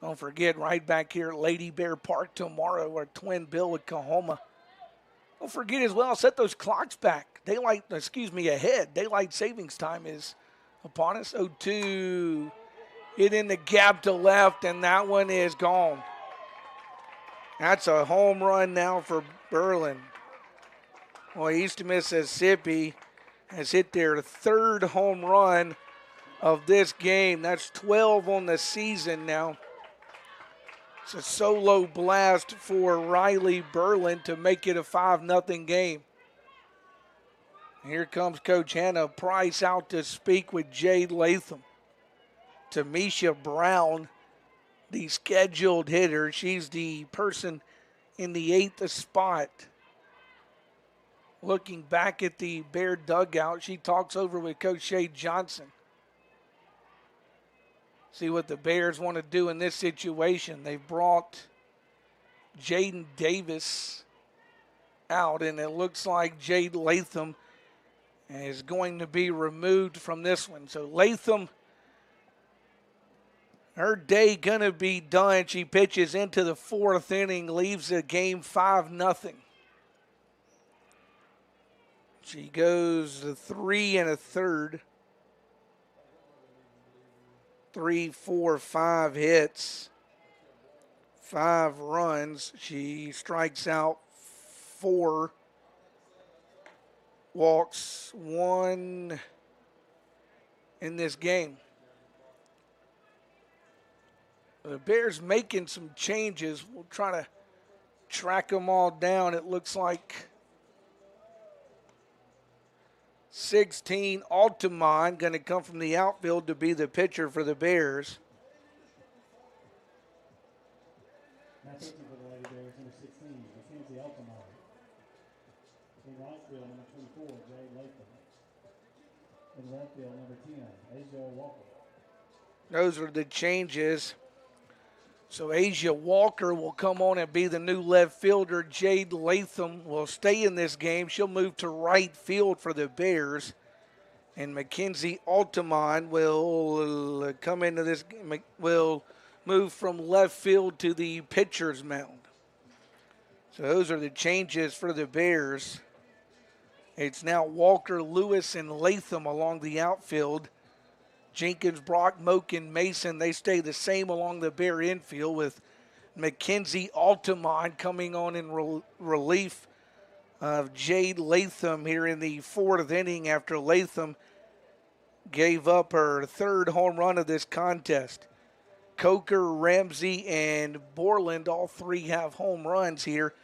A: Don't forget, right back here at Lady Bear Park tomorrow, our twin bill with Coahoma. Don't forget as well, set those clocks back. Ahead. Daylight savings time is upon us. 0-2. Hit in the gap to left, and that one is gone. That's a home run now for Berlin. Well, East Mississippi has hit their 3rd home run of this game. That's 12 on the season now. It's a solo blast for Riley Berlin to make it a 5-0 game. Here comes Coach Hannah Price out to speak with Jade Latham. Tamisha Brown, the scheduled hitter. She's the person in the 8th spot. Looking back at the Bear dugout, she talks over with Coach Shay Johnson. See what the Bears want to do in this situation. They've brought Jaden Davis out, and it looks like Jade Latham is going to be removed from this one. So Latham, her day going to be done. She pitches into the 4th inning, leaves the game 5-0. She goes to 3 1/3. 3, 4, 5 hits, 5 runs. She strikes out 4, walks 1 in this game. The Bears making some changes. We'll try to track them all down. It looks like 16, Altamont, going to come from the outfield to be the pitcher for the Bears.
C: Now pitching for the Lady Bears, number 16, Mackenzie Altamont. In right field, number 24, Jay Latham. In left field, number 10, Asia Walker.
A: Those are the changes. So Asia Walker will come on and be the new left fielder. Jade Latham will stay in this game. She'll move to right field for the Bears. And Mackenzie Altamont will come into this, will move from left field to the pitcher's mound. So those are the changes for the Bears. It's now Walker, Lewis, and Latham along the outfield. Jenkins, Brock, Moak, and Mason, they stay the same along the Bear infield, with Mackenzie Altamont coming on in relief of Jade Latham here in the 4th inning after Latham gave up her 3rd home run of this contest. Coker, Ramsey, and Borland, all 3 have home runs here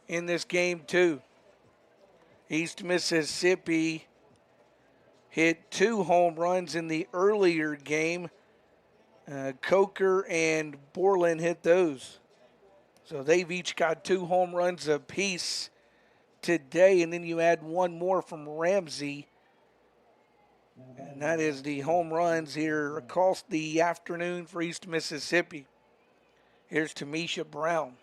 A: in this game too. East Mississippi hit 2 home runs in the earlier game. Coker and Borland hit those. So they've each got 2 home runs apiece today, and then you add 1 more from Ramsey. And that is the home runs here across the afternoon for East Mississippi. Here's Tamisha Brown.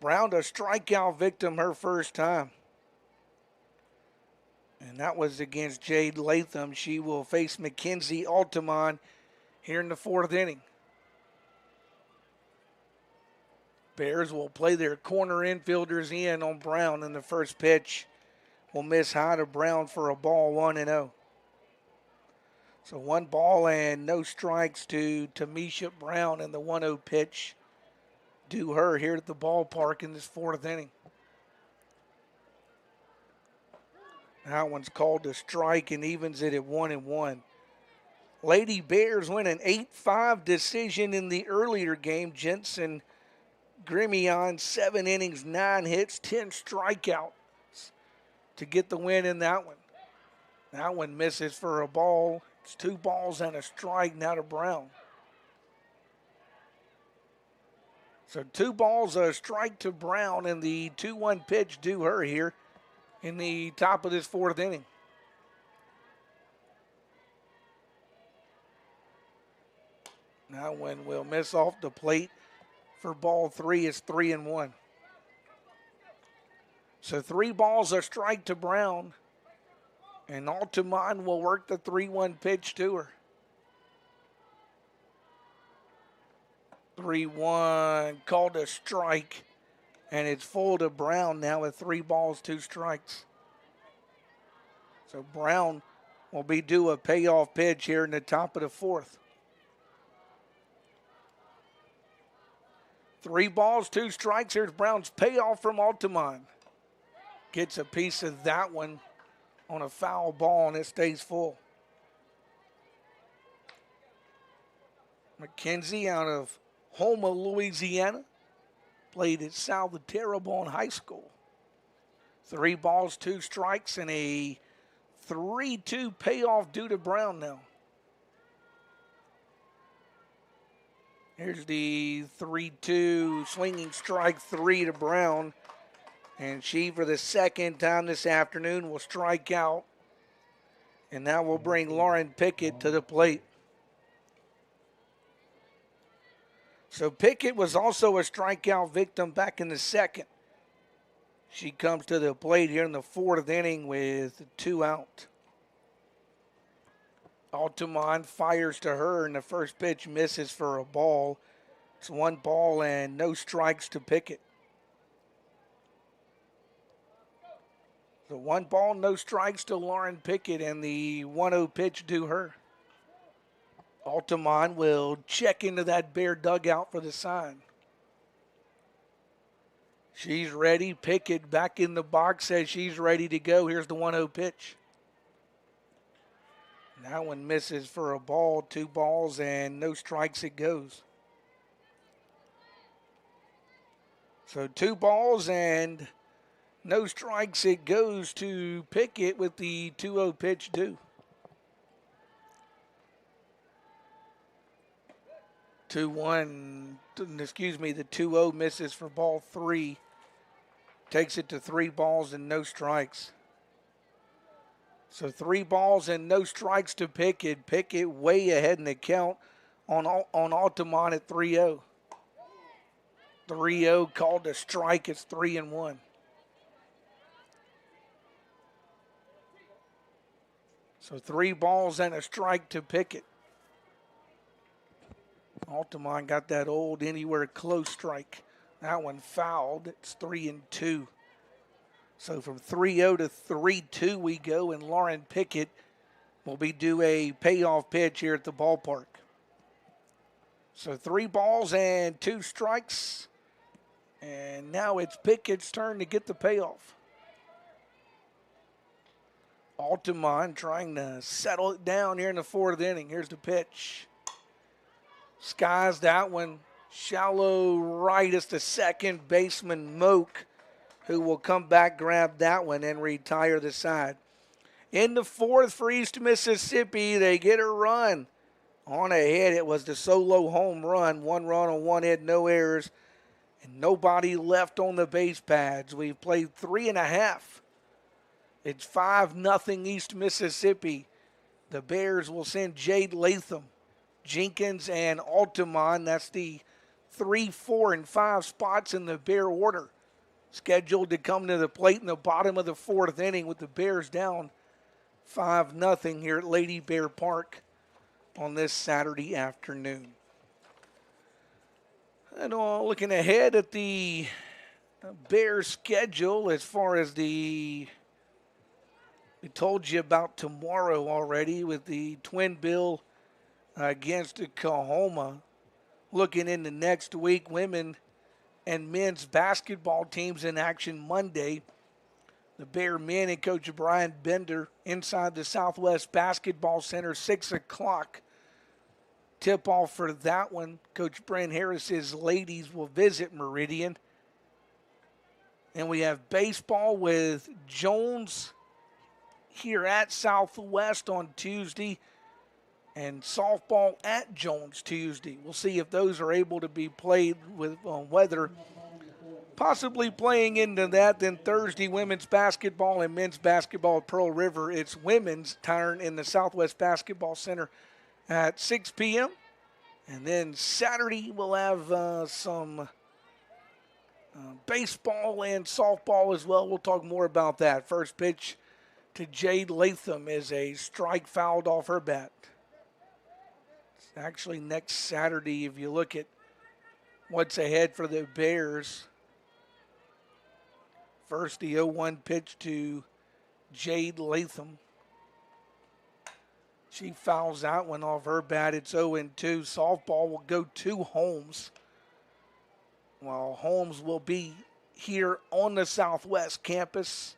A: Brown, a strikeout victim her first time. And that was against Jade Latham. She will face Mackenzie Altamont here in the 4th inning. Bears will play their corner infielders in on Brown in the first pitch. Will miss high to Brown for a ball, 1-0. So 1 ball and no strikes to Tamisha Brown in the 1-0 pitch. do her here at the ballpark in this fourth inning. That one's called a strike and evens it at 1-1. Lady Bears win an 8-5 decision in the earlier game. Jensen Grimion, 7 innings, 9 hits, 10 strikeouts to get the win in that one. That one misses for a ball. It's 2 balls and a strike now to Brown. So 2 balls, a strike to Brown, and the 2-1 pitch due her here in the top of this fourth inning. Now one will miss off the plate for ball 3. It's 3-1. So 3 balls, a strike to Brown, and Altamont will work the 3-1 pitch to her. 3-1, called a strike, and it's full to Brown now with 3 balls, 2 strikes. So Brown will be due a payoff pitch here in the top of the fourth. 3 balls, 2 strikes. Here's Brown's payoff from Altamont. Gets a piece of that one on a foul ball, and it stays full. McKenzie out of Houma, Louisiana. Played at South of Terrebonne High School. 3 balls, 2 strikes, and a 3-2 payoff due to Brown now. Here's the 3-2 swinging strike 3 to Brown. And she, for the second time this afternoon, will strike out. And that will bring Lauren Pickett to the plate. So Pickett was also a strikeout victim back in the second. She comes to the plate here in the fourth inning with 2 out. Altamont fires to her, and the first pitch misses for a ball. It's 1 ball and no strikes to Pickett. So 1 ball, no strikes to Lauren Pickett, and the 1-0 pitch due her. Altamont will check into that Bear dugout for the sign. She's ready. Pickett back in the box, says she's ready to go. Here's the 1-0 pitch. That one misses for a ball, 2 balls, and no strikes it goes. So 2 balls and no strikes it goes to Pickett with the 2-0 pitch due. 2-1, excuse me, the 2-0 misses for ball 3. Takes it to 3 balls and no strikes. So 3 balls and no strikes to Pickett. Pickett way ahead in the count on Altamont at 3-0. 3-0 called a strike. It's 3-1. So 3 balls and a strike to Pickett. Altamont got that old anywhere close strike. That one fouled. It's 3-2. So from 3-0 to 3-2 we go, and Lauren Pickett will be due a payoff pitch here at the ballpark. So 3 balls and 2 strikes. And now it's Pickett's turn to get the payoff. Altamont trying to settle it down here in the fourth inning. Here's the pitch. Skies that one. Shallow right is the second baseman, Moak, who will come back, grab that one, and retire the side. In the fourth for East Mississippi, they get a run. On ahead, it was the solo home run. 1 run on 1 hit, no errors, and nobody left on the base pads. We've played 3.5. It's 5-0 East Mississippi. The Bears will send Jade Latham, Jenkins, and Altamont. That's the 3, 4, and 5 spots in the Bear order, scheduled to come to the plate in the bottom of the fourth inning with the Bears down 5-0 here at Lady Bear Park on this Saturday afternoon. And looking ahead at the Bears schedule, as far as we told you about tomorrow already with the twin bill against Coahoma. Looking into next week, women and men's basketball teams in action Monday. The Bear men and Coach Brian Bender inside the Southwest Basketball Center, 6 o'clock. Tip-off for that one. Coach Brent Harris's ladies will visit Meridian. And we have baseball with Jones here at Southwest on Tuesday and softball at Jones Tuesday. We'll see if those are able to be played with weather possibly playing into that. Then Thursday, women's basketball and men's basketball at Pearl River. It's women's turn in the Southwest Basketball Center at 6 p.m. And then Saturday, we'll have some baseball and softball as well. We'll talk more about that. First pitch to Jade Latham is a strike fouled off her bat. It's actually next Saturday if you look at what's ahead for the Bears. First, the 0-1 pitch to Jade Latham. She fouls that one off her bat. It's 0-2. Softball will go to Holmes. While Holmes will be here on the Southwest campus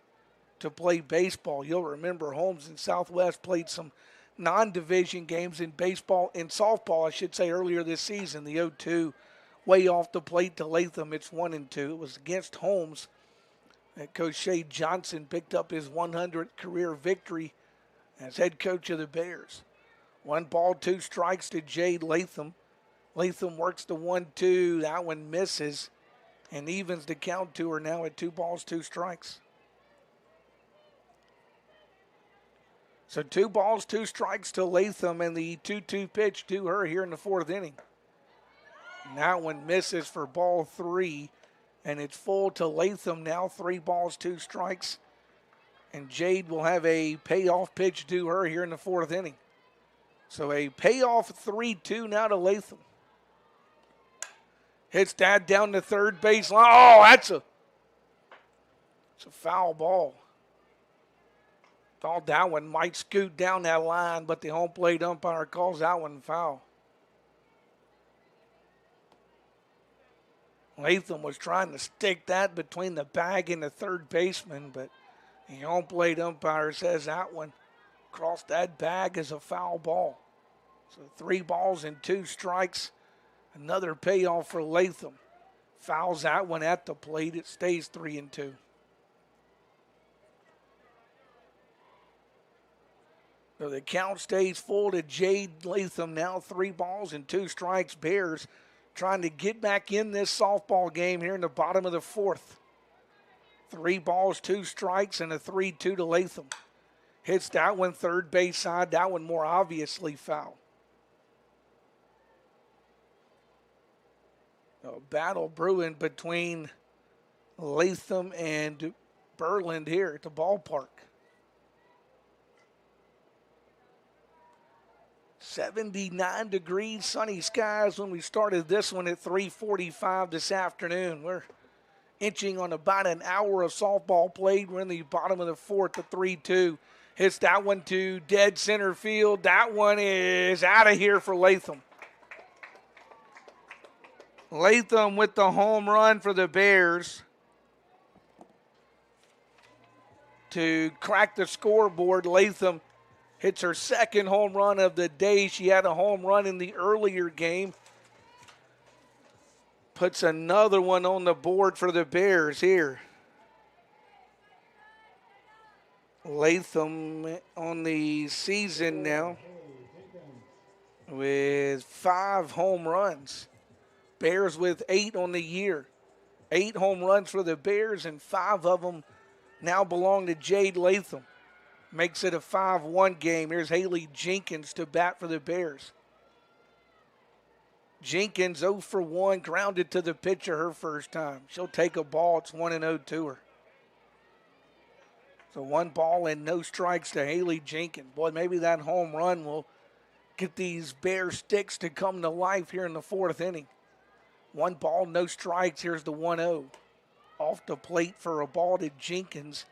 A: to play baseball. You'll remember Holmes and Southwest played some non-division games in baseball, in softball, I should say, earlier this season. The 0-2 way off the plate to Latham. It's 1-2. It was against Holmes that Coach Shea Johnson picked up his 100th career victory as head coach of the Bears. 1 ball, 2 strikes to Jade Latham. Latham works the 1-2. That one misses and evens the count to her now at 2 balls, 2 strikes. So 2 balls, 2 strikes to Latham and the 2-2 pitch to her here in the 4th inning. And that one misses for ball 3, and it's full to Latham now. 3 balls, 2 strikes. And Jade will have a payoff pitch to her here in the 4th inning. So a payoff 3-2 now to Latham. Hits that down the third base line. Oh, it's a foul ball. Thought that one might scoot down that line, but the home plate umpire calls that one foul. Latham was trying to stick that between the bag and the third baseman, but the home plate umpire says that one crossed that bag as a foul ball. So 3 balls and 2 strikes. Another payoff for Latham. Fouls that one at the plate. It stays 3-2. So the count stays full to Jade Latham now. 3 balls and 2 strikes. Bears trying to get back in this softball game here in the bottom of the 4th. 3 balls, 2 strikes, and a 3-2 to Latham. Hits that one third base side. That one more obviously foul. A battle brewing between Latham and Berland here at the ballpark. 79 degrees, sunny skies when we started this one at 3:45 this afternoon. We're inching on about an hour of softball played. We're in the bottom of the 4th, the 3-2. Hits that one to dead center field. That one is out of here for Latham. Latham with the home run for the Bears to crack the scoreboard. Latham hits her 2nd home run of the day. She had a home run in the earlier game. Puts another one on the board for the Bears here. Latham on the season now with 5 home runs. Bears with 8 on the year. 8 home runs for the Bears, and 5 of them now belong to Jade Latham. Makes it a 5-1 game. Here's Haley Jenkins to bat for the Bears. Jenkins 0 for 1, grounded to the pitcher her first time. She'll take a ball. It's 1-0 to her. So 1 ball and no strikes to Haley Jenkins. Boy, maybe that home run will get these Bear sticks to come to life here in the 4th inning. 1 ball, no strikes. Here's the 1-0. Off the plate for a ball to Jenkins.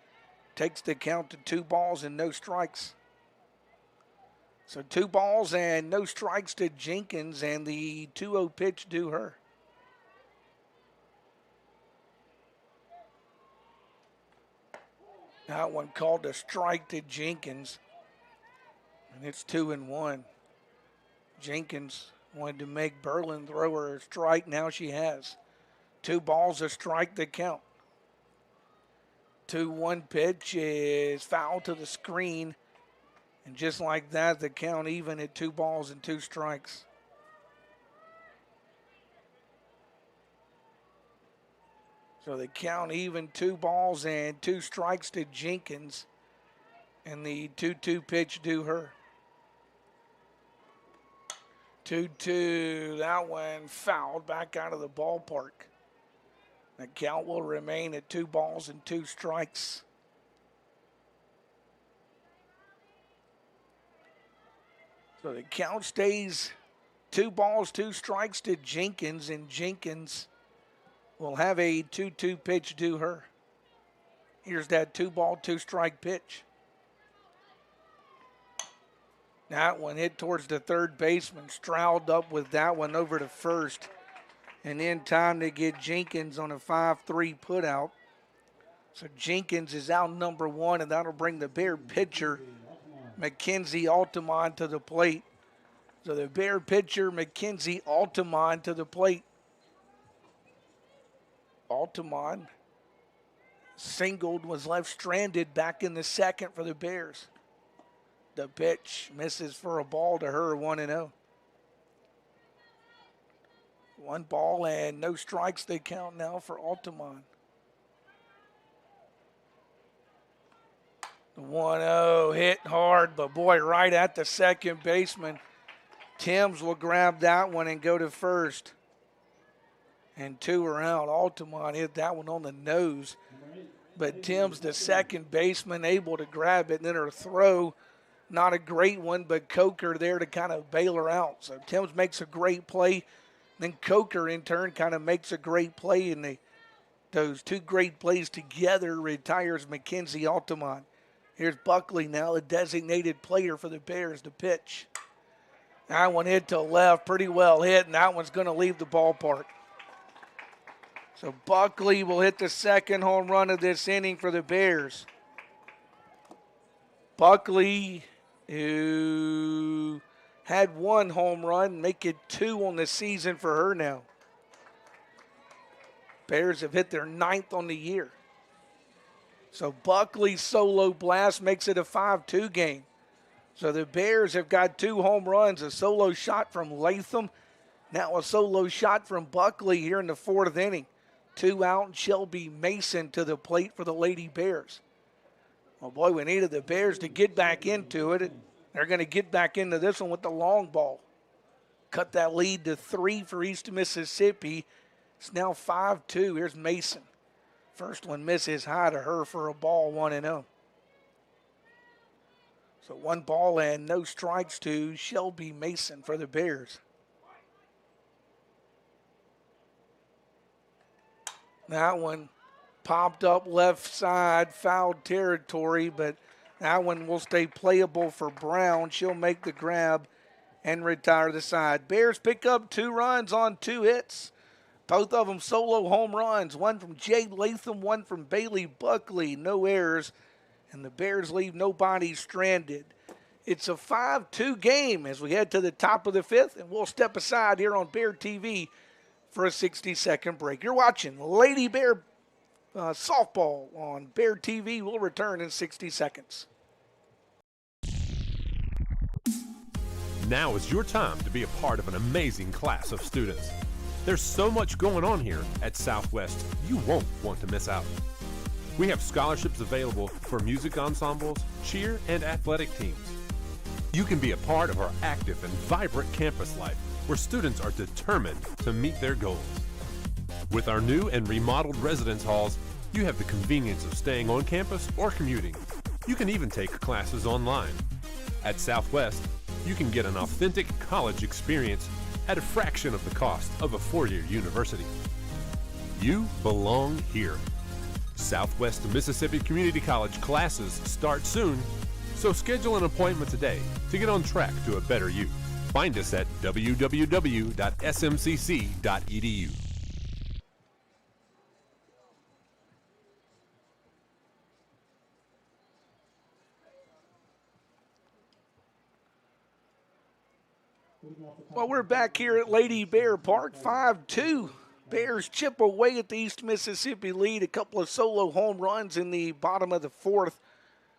A: Takes the count to 2 balls and no strikes. So 2 balls and no strikes to Jenkins, and the 2-0 pitch to her. That one called a strike to Jenkins. And it's 2-1. Jenkins wanted to make Berlin throw her a strike. Now she has. 2 balls, a strike to count. 2-1 pitch is foul to the screen. And just like that, the count even at 2 balls and 2 strikes. So the count even, 2 balls and 2 strikes to Jenkins. And the 2-2 pitch due her. 2-2, that one fouled back out of the ballpark. The count will remain at 2 balls and 2 strikes. So the count stays 2 balls, 2 strikes to Jenkins, and Jenkins will have a 2-2 pitch due her. Here's that 2-ball, 2-strike pitch. That one hit towards the third baseman. Stroud up with that one over to first. And in time to get Jenkins on a 5-3 putout. So Jenkins is out number 1, and that'll bring the Bear pitcher, Mackenzie Altamont, to the plate. So the Bear pitcher, Mackenzie Altamont, to the plate. Altamont singled, was left stranded back in the second for the Bears. The pitch misses for a ball to her, 1-0. 1 ball and no strikes they count now for Altamont. The 1-0 hit hard, but boy, right at the second baseman. Timms will grab that one and go to first. And 2 are out. Altamont hit that one on the nose. But Timms, the second baseman, able to grab it. And then her throw, not a great one, but Coker there to kind of bail her out. So Timms makes a great play. Then Coker, in turn, kind of makes a great play. And those 2 great plays together retires Mackenzie Altamont. Here's Buckley now, the designated player for the Bears, to pitch. That one hit to left, pretty well hit, and that one's going to leave the ballpark. So Buckley will hit the second home run of this inning for the Bears. Buckley, who had 1 home run, make it 2 on the season for her now. Bears have hit their 9th on the year. So Buckley's solo blast makes it a 5-2 game. So the Bears have got 2 home runs, a solo shot from Latham, now a solo shot from Buckley here in the 4th inning. 2 out, and Shelby Mason to the plate for the Lady Bears. Well, boy, we needed the Bears to get back into it. They're going to get back into this one with the long ball. Cut that lead to 3 for East Mississippi. It's now 5-2. Here's Mason. First one misses high to her for a ball, 1-0. So 1 ball and no strikes to Shelby Mason for the Bears. That one popped up left side, foul territory, but that one will stay playable for Brown. She'll make the grab and retire the side. Bears pick up 2 runs on 2 hits. Both of them solo home runs. 1 from Jade Latham, 1 from Bailey Buckley. No errors, and the Bears leave nobody stranded. It's a 5-2 game as we head to the top of the 5th, and we'll step aside here on Bear TV for a 60-second break. You're watching Lady Bear softball on Bear TV. We'll return in 60 seconds.
B: Now is your time to be a part of an amazing class of students. There's so much going on here at Southwest, you won't want to miss out. We have scholarships available for music ensembles, cheer, and athletic teams. You can be a part of our active and vibrant campus life, where students are determined to meet their goals. With our new and remodeled residence halls, you have the convenience of staying on campus or commuting. You can even take classes online. At Southwest, you can get an authentic college experience at a fraction of the cost of a 4-year university. You belong here. Southwest Mississippi Community College classes start soon, so schedule an appointment today to get on track to a better you. Find us at www.smcc.edu.
C: Leading off the top
A: Well, we're back here at Lady Bear Park, 5-2. Bears chip away at the East Mississippi lead. A couple of solo home runs in the bottom of the fourth.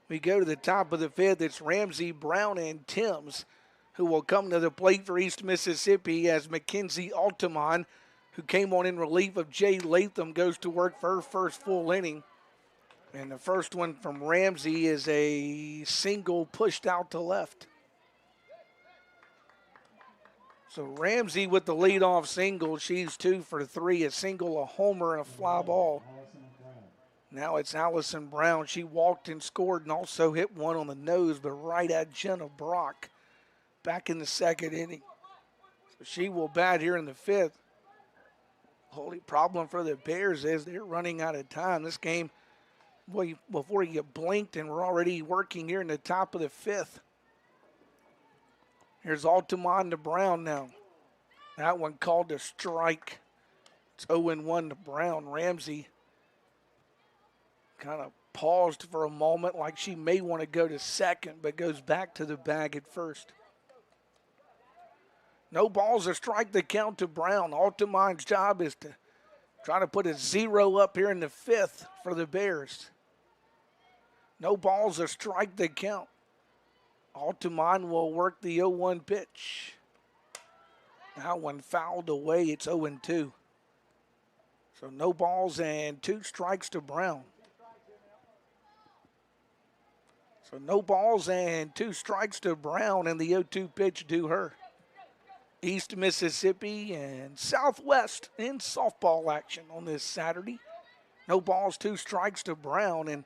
A: We go to the top of the fifth. It's Ramsey, Brown, and Timms who will come to the plate for East Mississippi as Mackenzie Altamont, who came on in relief of Jay Latham, goes to work for her first full inning. And the first one from Ramsey is a single pushed out to left. So Ramsey with the leadoff single. She's 2 for 3, a single, a homer, and a fly ball. Now it's Allison Brown. She walked and scored and also hit one on the nose, but right at Jenna Brock back in the second inning. So she will bat here in the fifth. The only problem for the Bears is they're running out of time. This game, boy, before you blinked, and we're already working here in the top of the fifth. Here's Altamont to Brown now. That one called a strike. It's 0-1 to Brown. Ramsey kind of paused for a moment like she may want to go to second, but goes back to the bag at first. No balls, a strike, the count to Brown. Altamont's job is to try to put a 0 up here in the fifth for the Bears. No balls, a strike, the count. Altamont will work the 0-1 pitch. That one fouled away. It's 0-2. So no balls and 2 strikes to Brown. So no balls and 2 strikes to Brown, and the 0-2 pitch to her. East Mississippi and Southwest in softball action on this Saturday. No balls, 2 strikes to Brown, and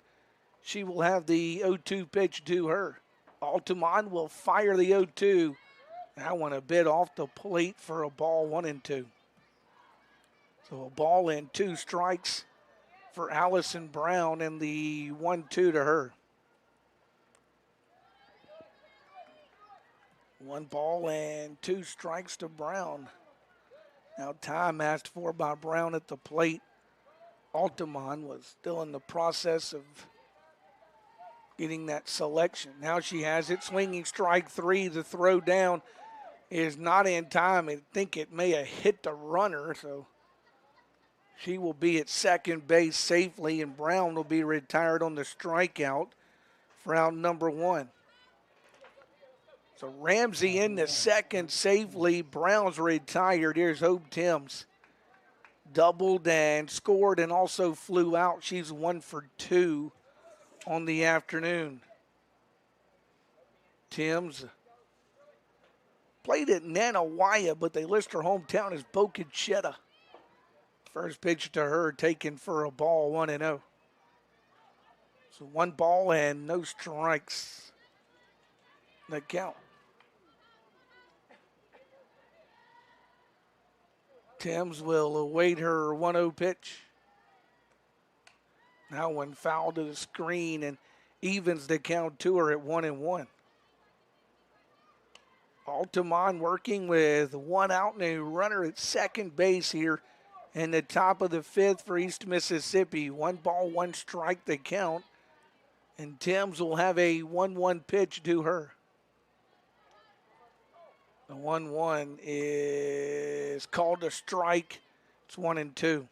A: she will have the 0-2 pitch to her. Altamont will fire the 0-2. That one a bit off the plate for a ball, 1-2. So a ball and 2 strikes for Allison Brown, and the 1-2 to her. 1 ball and 2 strikes to Brown. Now time asked for by Brown at the plate. Altamont was still in the process of getting that selection. Now she has it. Swinging strike 3. The throw down is not in time. I think it may have hit the runner, so she will be at second base safely, and Brown will be retired on the strikeout for out number 1. So Ramsey in the second safely. Brown's retired. Here's Hope Timms. Doubled and scored and also flew out. She's 1 for 2 on the afternoon. Timms played at Nanawaya, but they list her hometown as Boca Chica. First pitch to her taken for a ball, 1-0. So 1 ball and no strikes. The count. Timms will await her 1-0 pitch. Now one foul to the screen and evens the count to her at 1-1. Altamont working with 1 out and a runner at second base here in the top of the fifth for East Mississippi. 1 ball, 1 strike the count. And Timms will have a 1-1 pitch to her. The 1-1 is called a strike. It's 1-2.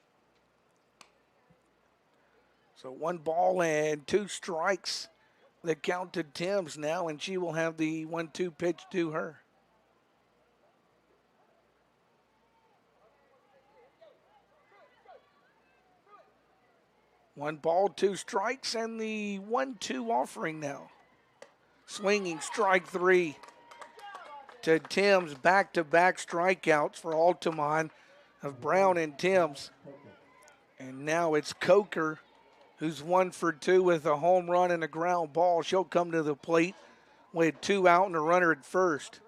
A: So 1 ball and 2 strikes. The count to Timms now, and she will have the 1-2 pitch to her. One ball, 2 strikes, and the 1-2 offering now. Swinging strike 3 to Timms. Back-to-back strikeouts for Altamont of Brown and Timms. And now it's Coker, who's 1 for 2 with a home run and a ground ball. She'll come to the plate with 2 out and a runner at first.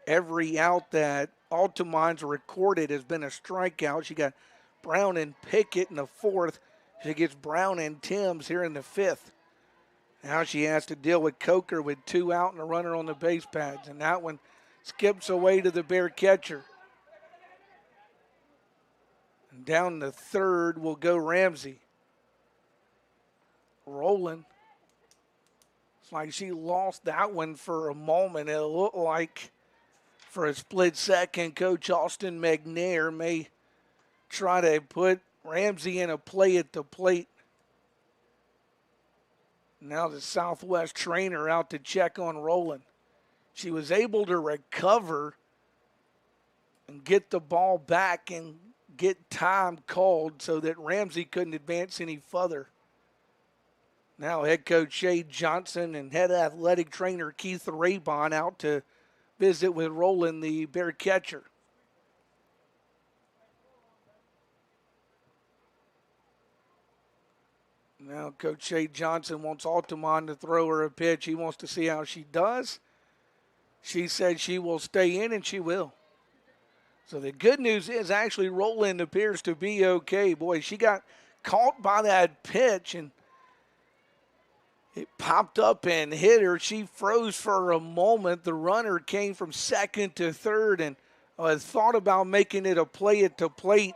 A: Every out that Altamont's recorded has been a strikeout. She got Brown and Pickett in the 4th. She gets Brown and Timms here in the 5th. Now she has to deal with Coker with 2 out and a runner on the base pads. And that one skips away to the Bear catcher. And down the 3rd will go Ramsey. Rolling. It's like she lost that one for a moment. It looked like For a split second, Coach Austin McNair may try to put Ramsey in a play at the plate. Now the Southwest trainer out to check on Rowland. She was able to recover and get the ball back and get time called so that Ramsey couldn't advance any further. Now head coach Shade Johnson and head athletic trainer Keith Raybon out to visit with Rowland, the Bear catcher. Now Coach Shade Johnson wants Altamont to throw her a pitch. He wants to see how she does. She said she will stay in, and she will. So the good news is actually Rowland appears to be okay. Boy, she got caught by that pitch, and it popped up and hit her. She froze for a moment. The runner came from second to third and thought about making it a play at the plate,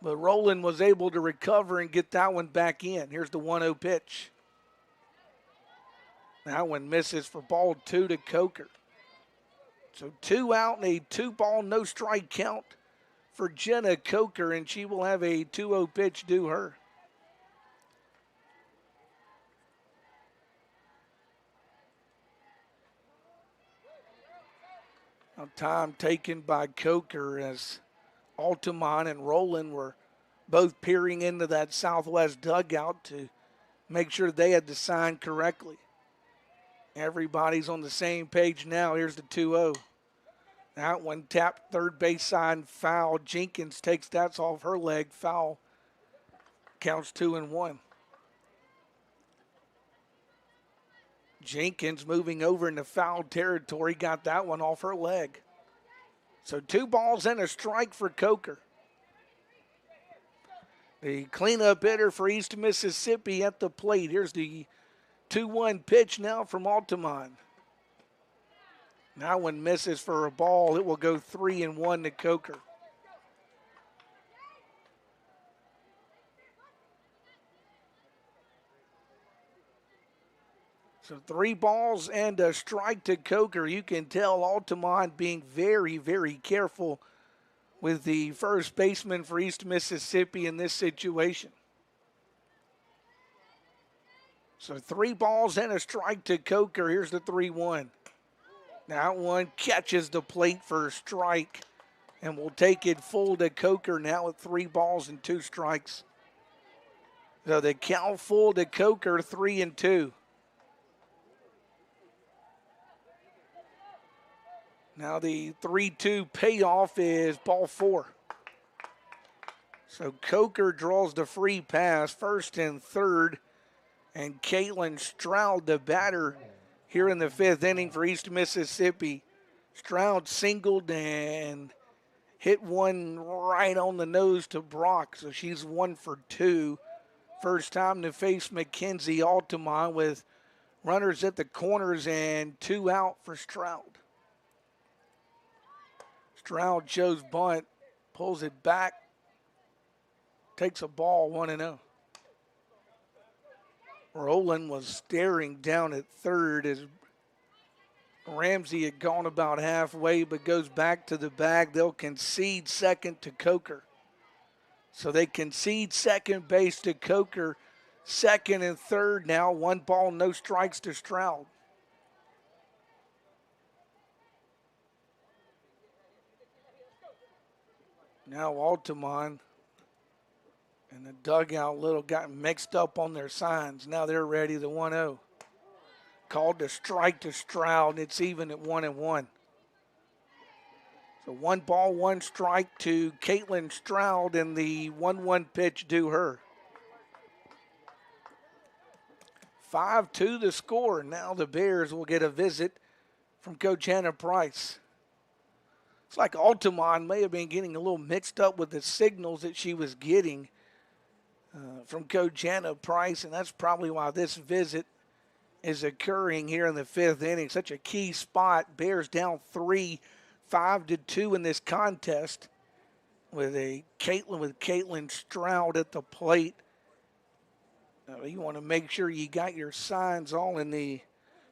A: but Rowland was able to recover and get that one back in. Here's the 1-0 pitch. That one misses for ball 2 to Coker. So 2 out and a 2-ball, no strike count for Jenna Coker, and she will have a 2-0 pitch due her. Now time taken by Coker as Altamont and Rowland were both peering into that Southwest dugout to make sure they had the sign correctly. Everybody's on the same page now. Here's the 2-0. That one tapped third base side foul. Jenkins takes that off her leg. Foul. Counts 2-1. Jenkins moving over into foul territory. Got that one off her leg. So 2 balls and a strike for Coker. The cleanup hitter for East Mississippi at the plate. Here's the 2-1 pitch now from Altamont. That one misses for a ball. It will go 3-1 to Coker. So 3 balls and a strike to Coker. You can tell Altamont being very, very careful with the first baseman for East Mississippi in this situation. So 3 balls and a strike to Coker. Here's the 3-1. That one catches the plate for a strike and will take it full to Coker now with 3 balls and 2 strikes. So the count full to Coker, 3-2. Now the 3-2 payoff is ball 4. So Coker draws the free pass, first and third. And Caitlin Stroud, the batter here in the 5th inning for East Mississippi. Stroud singled and hit one right on the nose to Brock. So she's 1 for 2. First time to face Mackenzie Altamont with runners at the corners and 2 out for Stroud. Stroud shows bunt, pulls it back, takes a ball 1-0. Rowland was staring down at third as Ramsey had gone about halfway but goes back to the bag. They'll concede second to Coker. So they concede second base to Coker. Second and third now. 1 ball, no strikes to Stroud. Now Altamont and the dugout little got mixed up on their signs. Now they're ready, the 1-0. Called to strike to Stroud. It's even at 1-1. So 1 ball, 1 strike to Caitlin Stroud, and the 1-1 pitch due her. 5-2 the score. Now the Bears will get a visit from Coach Hannah Price. It's like Altamont may have been getting a little mixed up with the signals that she was getting from Coach Hannah Price, and that's probably why this visit is occurring here in the 5th inning. Such a key spot. Bears down 3, 5-2 in this contest with Caitlin Stroud at the plate. You want to make sure you got your signs all in the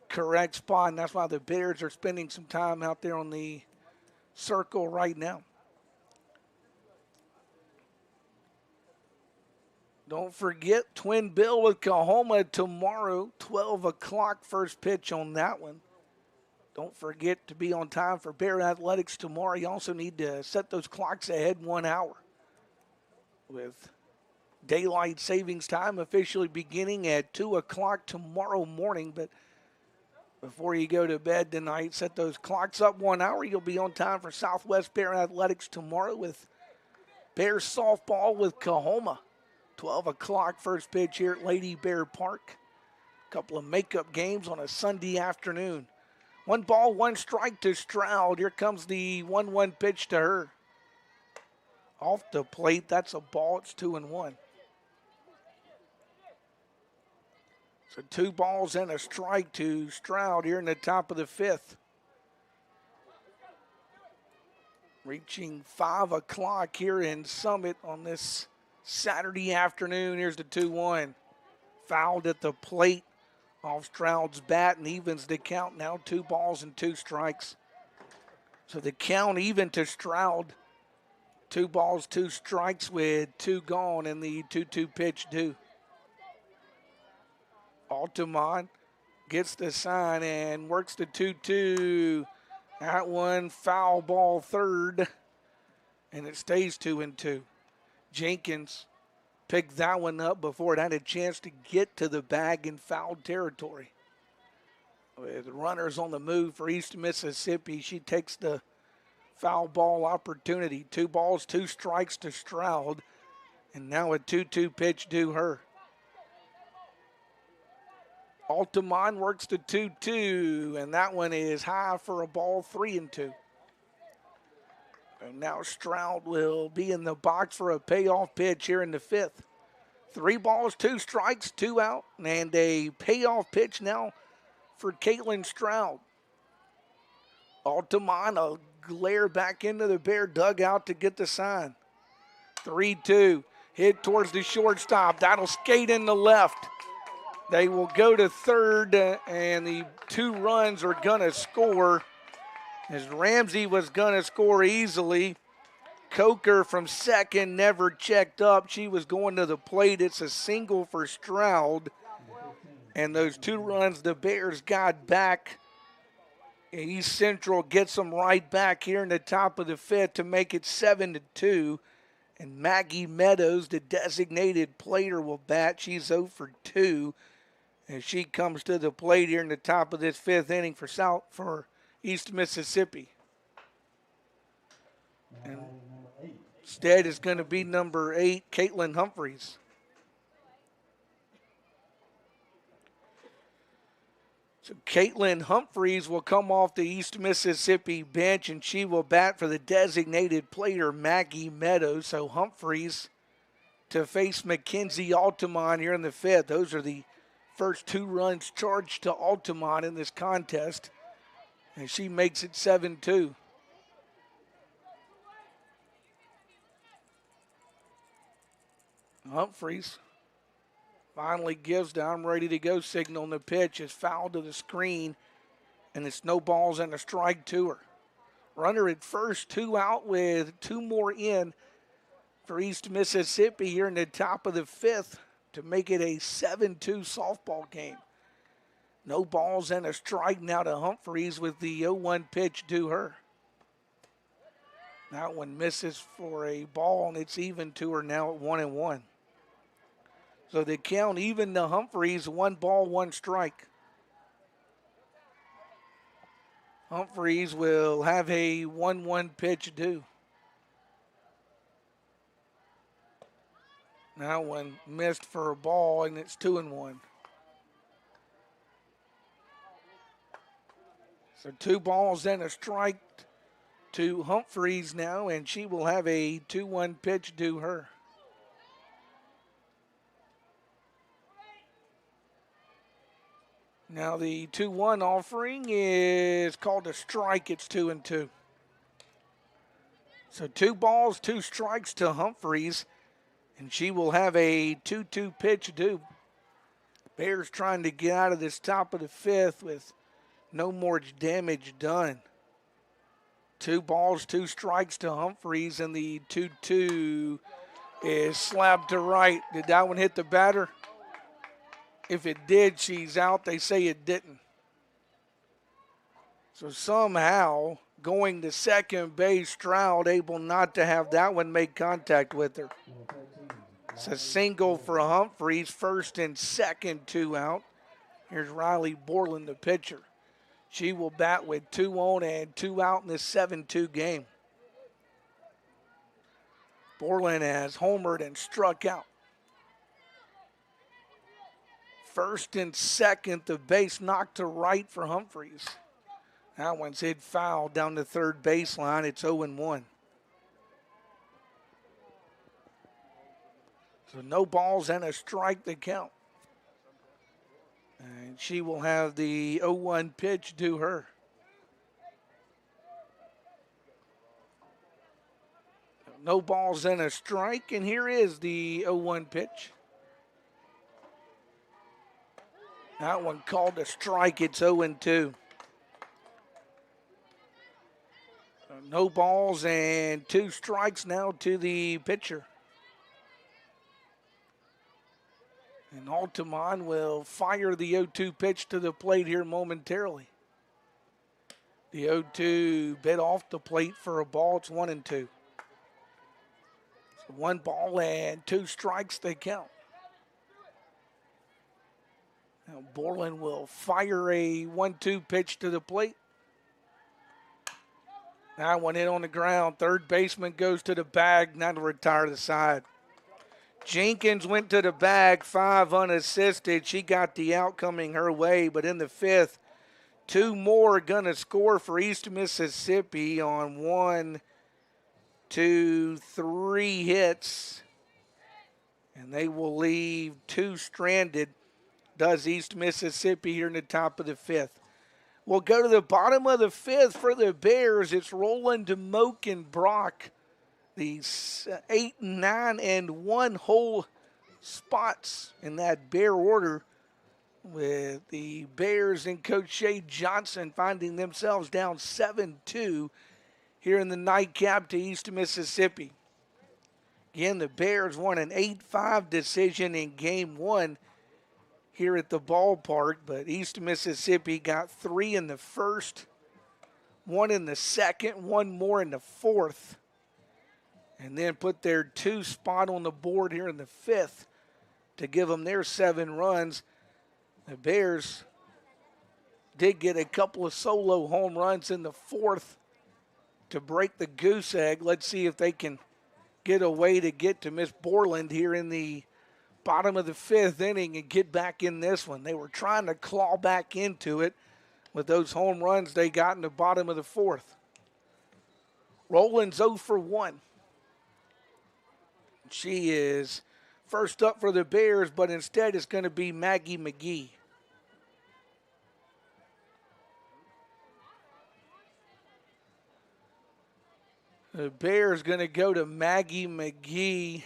A: correct spot, and that's why the Bears are spending some time out there on the circle right now. Don't forget Twin Bill with Coahoma tomorrow, 12 o'clock first pitch on that one. Don't forget to be on time for Bear Athletics tomorrow. You also need to set those clocks ahead 1 hour with daylight savings time officially beginning at 2 o'clock tomorrow morning. But before you go to bed tonight, set those clocks up 1 hour. You'll be on time for Southwest Bear Athletics tomorrow with Bears softball with Coahoma. 12 o'clock first pitch here at Lady Bear Park. A couple of makeup games on a Sunday afternoon. 1 ball, 1 strike to Stroud. Here comes the 1-1 pitch to her. Off the plate, that's a ball. It's 2-1. So 2 balls and a strike to Stroud here in the top of the 5th. Reaching 5 o'clock here in Summit on this Saturday afternoon. Here's the 2-1. Fouled at the plate off Stroud's bat and evens the count now. 2 balls and 2 strikes. So the count even to Stroud. 2 balls, 2 strikes with 2 gone and the 2-2 pitch due. Altamont gets the sign and works the 2-2. That one foul ball third, and it stays 2-2. Jenkins picked that one up before it had a chance to get to the bag in foul territory. With runners on the move for East Mississippi, she takes the foul ball opportunity. 2 balls, 2 strikes to Stroud, and now a 2-2 pitch due her. Altamont works the 2-2, and that one is high for a ball, 3-2. And now Stroud will be in the box for a payoff pitch here in the 5th. 3 balls, 2 strikes, 2 out, and a payoff pitch now for Caitlin Stroud. Altamont a glare back into the Bear dugout to get the sign. 3-2, hit towards the shortstop. That'll skate in the left. They will go to third, and the 2 runs are going to score. As Ramsey was going to score easily. Coker from second never checked up. She was going to the plate. It's a single for Stroud. And those 2 runs the Bears got back. East Central gets them right back here in the top of the 5th to make it 7-2. And Maggie Meadows, the designated player, will bat. She's 0 for 2. As she comes to the plate here in the top of this 5th inning for East Mississippi. And instead is going to be number 8, Caitlin Humphreys. So Caitlin Humphreys will come off the East Mississippi bench, and she will bat for the designated player, Maggie Meadows. So Humphreys to face Mackenzie Altamont here in the 5th. Those are the first 2 runs charged to Altamont in this contest. And she makes it 7-2. Humphreys finally gives the "I'm ready to go" signal, and the pitch is fouled to the screen, and it's no balls and a strike to her. Runner at first, 2 out with 2 more in for East Mississippi here in the top of the 5th to make it a 7-2 softball game. No balls and a strike now to Humphreys with the 0-1 pitch due her. That one misses for a ball, and it's even to her now at 1-1. So the count even to Humphreys, 1 ball, 1 strike. Humphreys will have a 1-1 pitch due. That one missed for a ball, and it's 2-1. So 2 balls and a strike to Humphreys now, and she will have a 2-1 pitch due her. Now the 2-1 offering is called a strike. It's 2-2. So 2 balls, 2 strikes to Humphreys, and she will have a 2-2 pitch due. Bears trying to get out of this top of the 5th with no more damage done. 2 balls, 2 strikes to Humphreys, and the 2-2 is slapped to right. Did that one hit the batter? If it did, she's out. They say it didn't. So somehow, going to second base, Stroud able not to have that one make contact with her. It's a single for Humphreys, first and second, 2 out. Here's Riley Borland, the pitcher. She will bat with 2 on and 2 out in this 7-2 game. Borland has homered and struck out. First and second, the base knocked to right for Humphreys. That one's hit foul down the third baseline. It's 0-1. So no balls and a strike to count. And she will have the 0-1 pitch due her. No balls and a strike, and here is the 0-1 pitch. That one called a strike. It's 0-2. No balls and 2 strikes now to the pitcher. And Altamont will fire the 0-2 pitch to the plate here momentarily. The 0-2 bit off the plate for a ball. It's 1-2. So 1 ball and 2 strikes they count. Now Borland will fire a 1-2 pitch to the plate. That one hit on the ground. Third baseman goes to the bag. Now to retire the side. Jenkins went to the bag, 5 unassisted. She got the out coming her way, but in the 5th, 2 more going to score for East Mississippi on 1, 2, 3 hits. And they will leave 2 stranded, does East Mississippi here in the top of the 5th. We'll go to the bottom of the 5th for the Bears. It's Roland, Moak, and Brock. These 8, 9, and 1 whole spots in that Bear order, with the Bears and Coach Shay Johnson finding themselves down 7-2 here in the nightcap to East Mississippi. Again, the Bears won an 8-5 decision in Game 1 here at the ballpark, but East Mississippi got 3 in the first, 1 in the second, 1 more in the 4th. And then put their 2 spot on the board here in the 5th to give them their 7 runs. The Bears did get a couple of solo home runs in the 4th to break the goose egg. Let's see if they can get a way to get to Miss Borland here in the bottom of the 5th inning and get back in this one. They were trying to claw back into it with those home runs they got in the bottom of the 4th. Roland's 0 for 1. She is first up for the Bears, but instead it's going to be Maggie McGee. The Bears going to go to Maggie McGee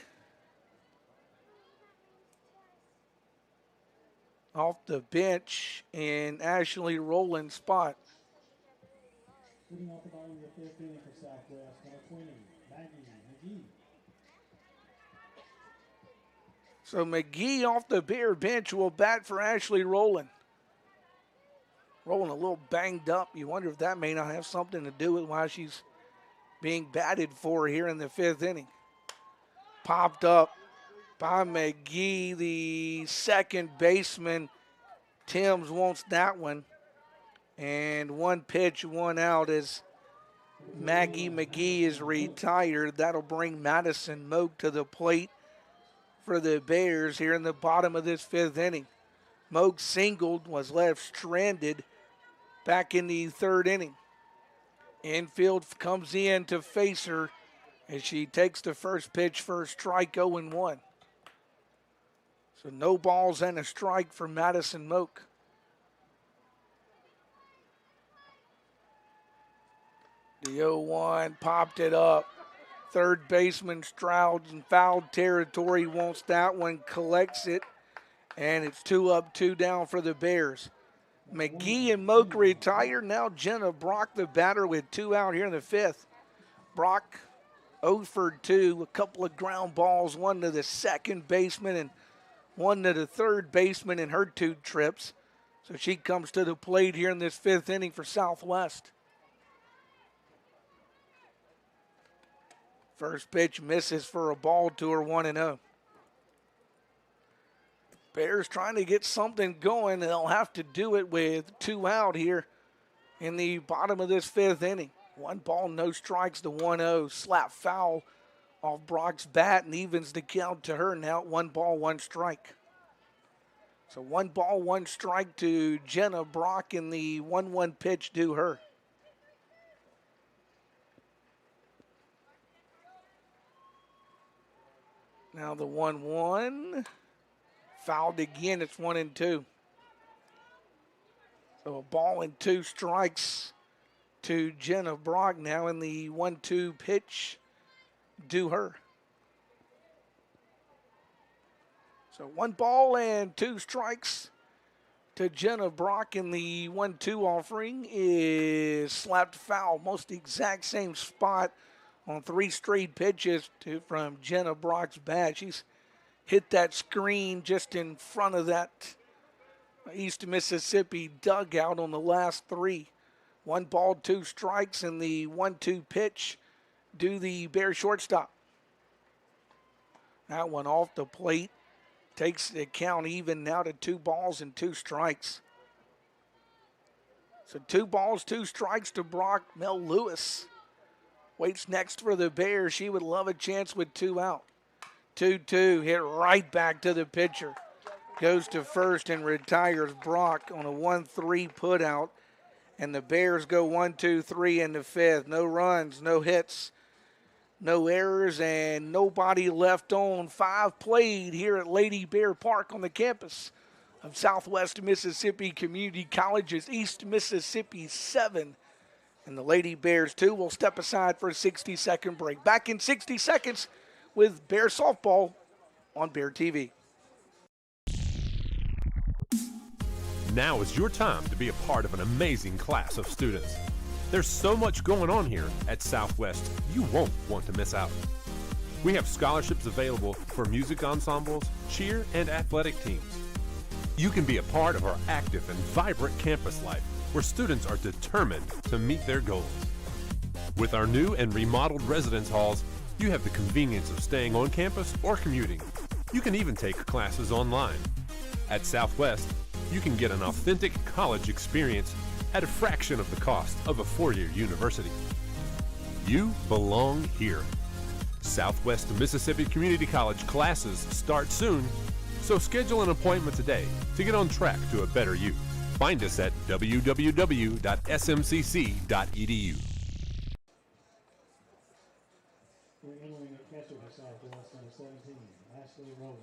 A: off the bench in Ashley Roland's spot.
C: Leading off the bottom of the 5th inning for Southwest, number 20, Maggie McGee.
A: So McGee off the Bear bench will bat for Ashley Roland. Roland a little banged up. You wonder if that may not have something to do with why she's being batted for here in the 5th inning. Popped up by McGee, the second baseman. Timms wants that one. And 1 pitch, 1 out as Maggie McGee is retired. That'll bring Madison Moak to the plate for the Bears here in the bottom of this 5th inning. Moak singled, was left stranded back in the 3rd inning. Infield comes in to face her as she takes the first pitch for a strike, 0-1. So no balls and a strike for Madison Moak. The 0-1 popped it up. Third baseman Stroud in foul territory, wants that one, collects it, and it's 2 up, 2 down for the Bears. McGee and Moak retired. Now Jenna Brock, the batter, with 2 out here in the 5th. Brock 0 for 2, a couple of ground balls, one to the second baseman and one to the third baseman in her 2 trips. So she comes to the plate here in this 5th inning for Southwest. First pitch misses for a ball to her, 1-0. Bears trying to get something going. They'll have to do it with 2 out here in the bottom of this 5th inning. 1 ball, no strikes to 1-0. Slap foul off Brock's bat and evens the count to her. Now 1 ball, 1 strike. So 1 ball, 1 strike to Jenna Brock in the 1-1 pitch due her. Now the 1-1. Fouled again, it's 1-2. So a ball and 2 strikes to Jenna Brock now in the 1-2 pitch due her. So 1 ball and 2 strikes to Jenna Brock in the 1-2 offering is slapped foul. Most exact same spot on 3 straight pitches from Jenna Brock's bat. She's hit that screen just in front of that East Mississippi dugout on the last 3. 1 ball, 2 strikes in the 1-2 pitch due the Bear shortstop. That one off the plate takes the count even now to 2 balls and 2 strikes. So 2 balls, 2 strikes to Brock. Mel Lewis waits next for the Bears. She would love a chance with 2 out. 2-2, hit right back to the pitcher. Goes to first and retires Brock on a 1-3 put out. And the Bears go 1-2-3 in the 5th. No runs, no hits, no errors, and nobody left on. 5 played here at Lady Bear Park on the campus of Southwest Mississippi Community College's East Mississippi 7. And the Lady Bears 2 will step aside for a 60-second break. Back in 60 seconds with Bear Softball on Bear TV.
B: Now is your time to be a part of an amazing class of students. There's so much going on here at Southwest, you won't want to miss out. We have scholarships available for music ensembles, cheer, and athletic teams. You can be a part of our active and vibrant campus life where students are determined to meet their goals. With our new and remodeled residence halls, you have the convenience of staying on campus or commuting. You can even take classes online. At Southwest, you can get an authentic college experience at a fraction of the cost of a 4-year university. You belong here. Southwest Mississippi Community College classes start soon, so schedule an appointment today to get on track to a better you. Find us at www.smcc.edu.
C: We're entering a catcher for Southwest, number 17, Ashley Rowland.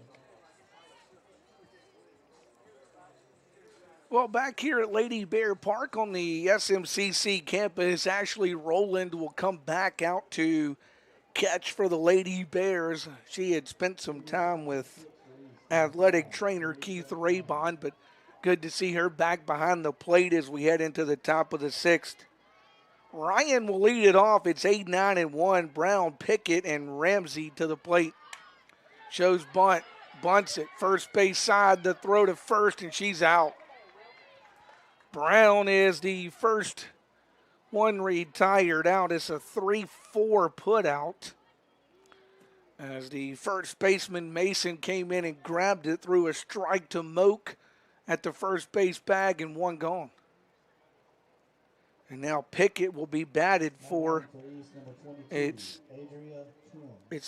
A: Well, back here at Lady Bear Park on the SMCC campus, Ashley Rowland will come back out to catch for the Lady Bears. She had spent some time with athletic trainer Keith Raybon, but good to see her back behind the plate as we head into the top of the 6th. Ryan will lead it off. It's 8-9-1. Brown, Pickett, and Ramsey to the plate. Shows bunt. Bunts it. First base side. The throw to first, and she's out. Brown is the first one retired out. It's a 3-4 put out. As the first baseman Mason came in and grabbed it, threw a strike to Moak at the first base bag, and 1 gone. And now Pickett will be batted for. It's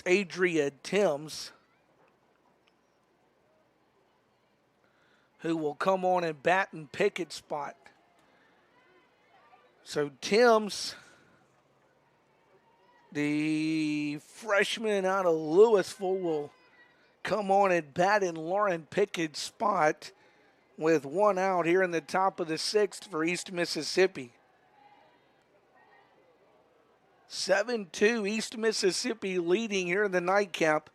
A: Adria Timms, who will come on and bat in Pickett's spot. So Timms, the freshman out of Louisville, will come on and bat in Lauren Pickett's spot with 1 out here in the top of the 6th for East Mississippi. 7-2 East Mississippi leading here in the nightcap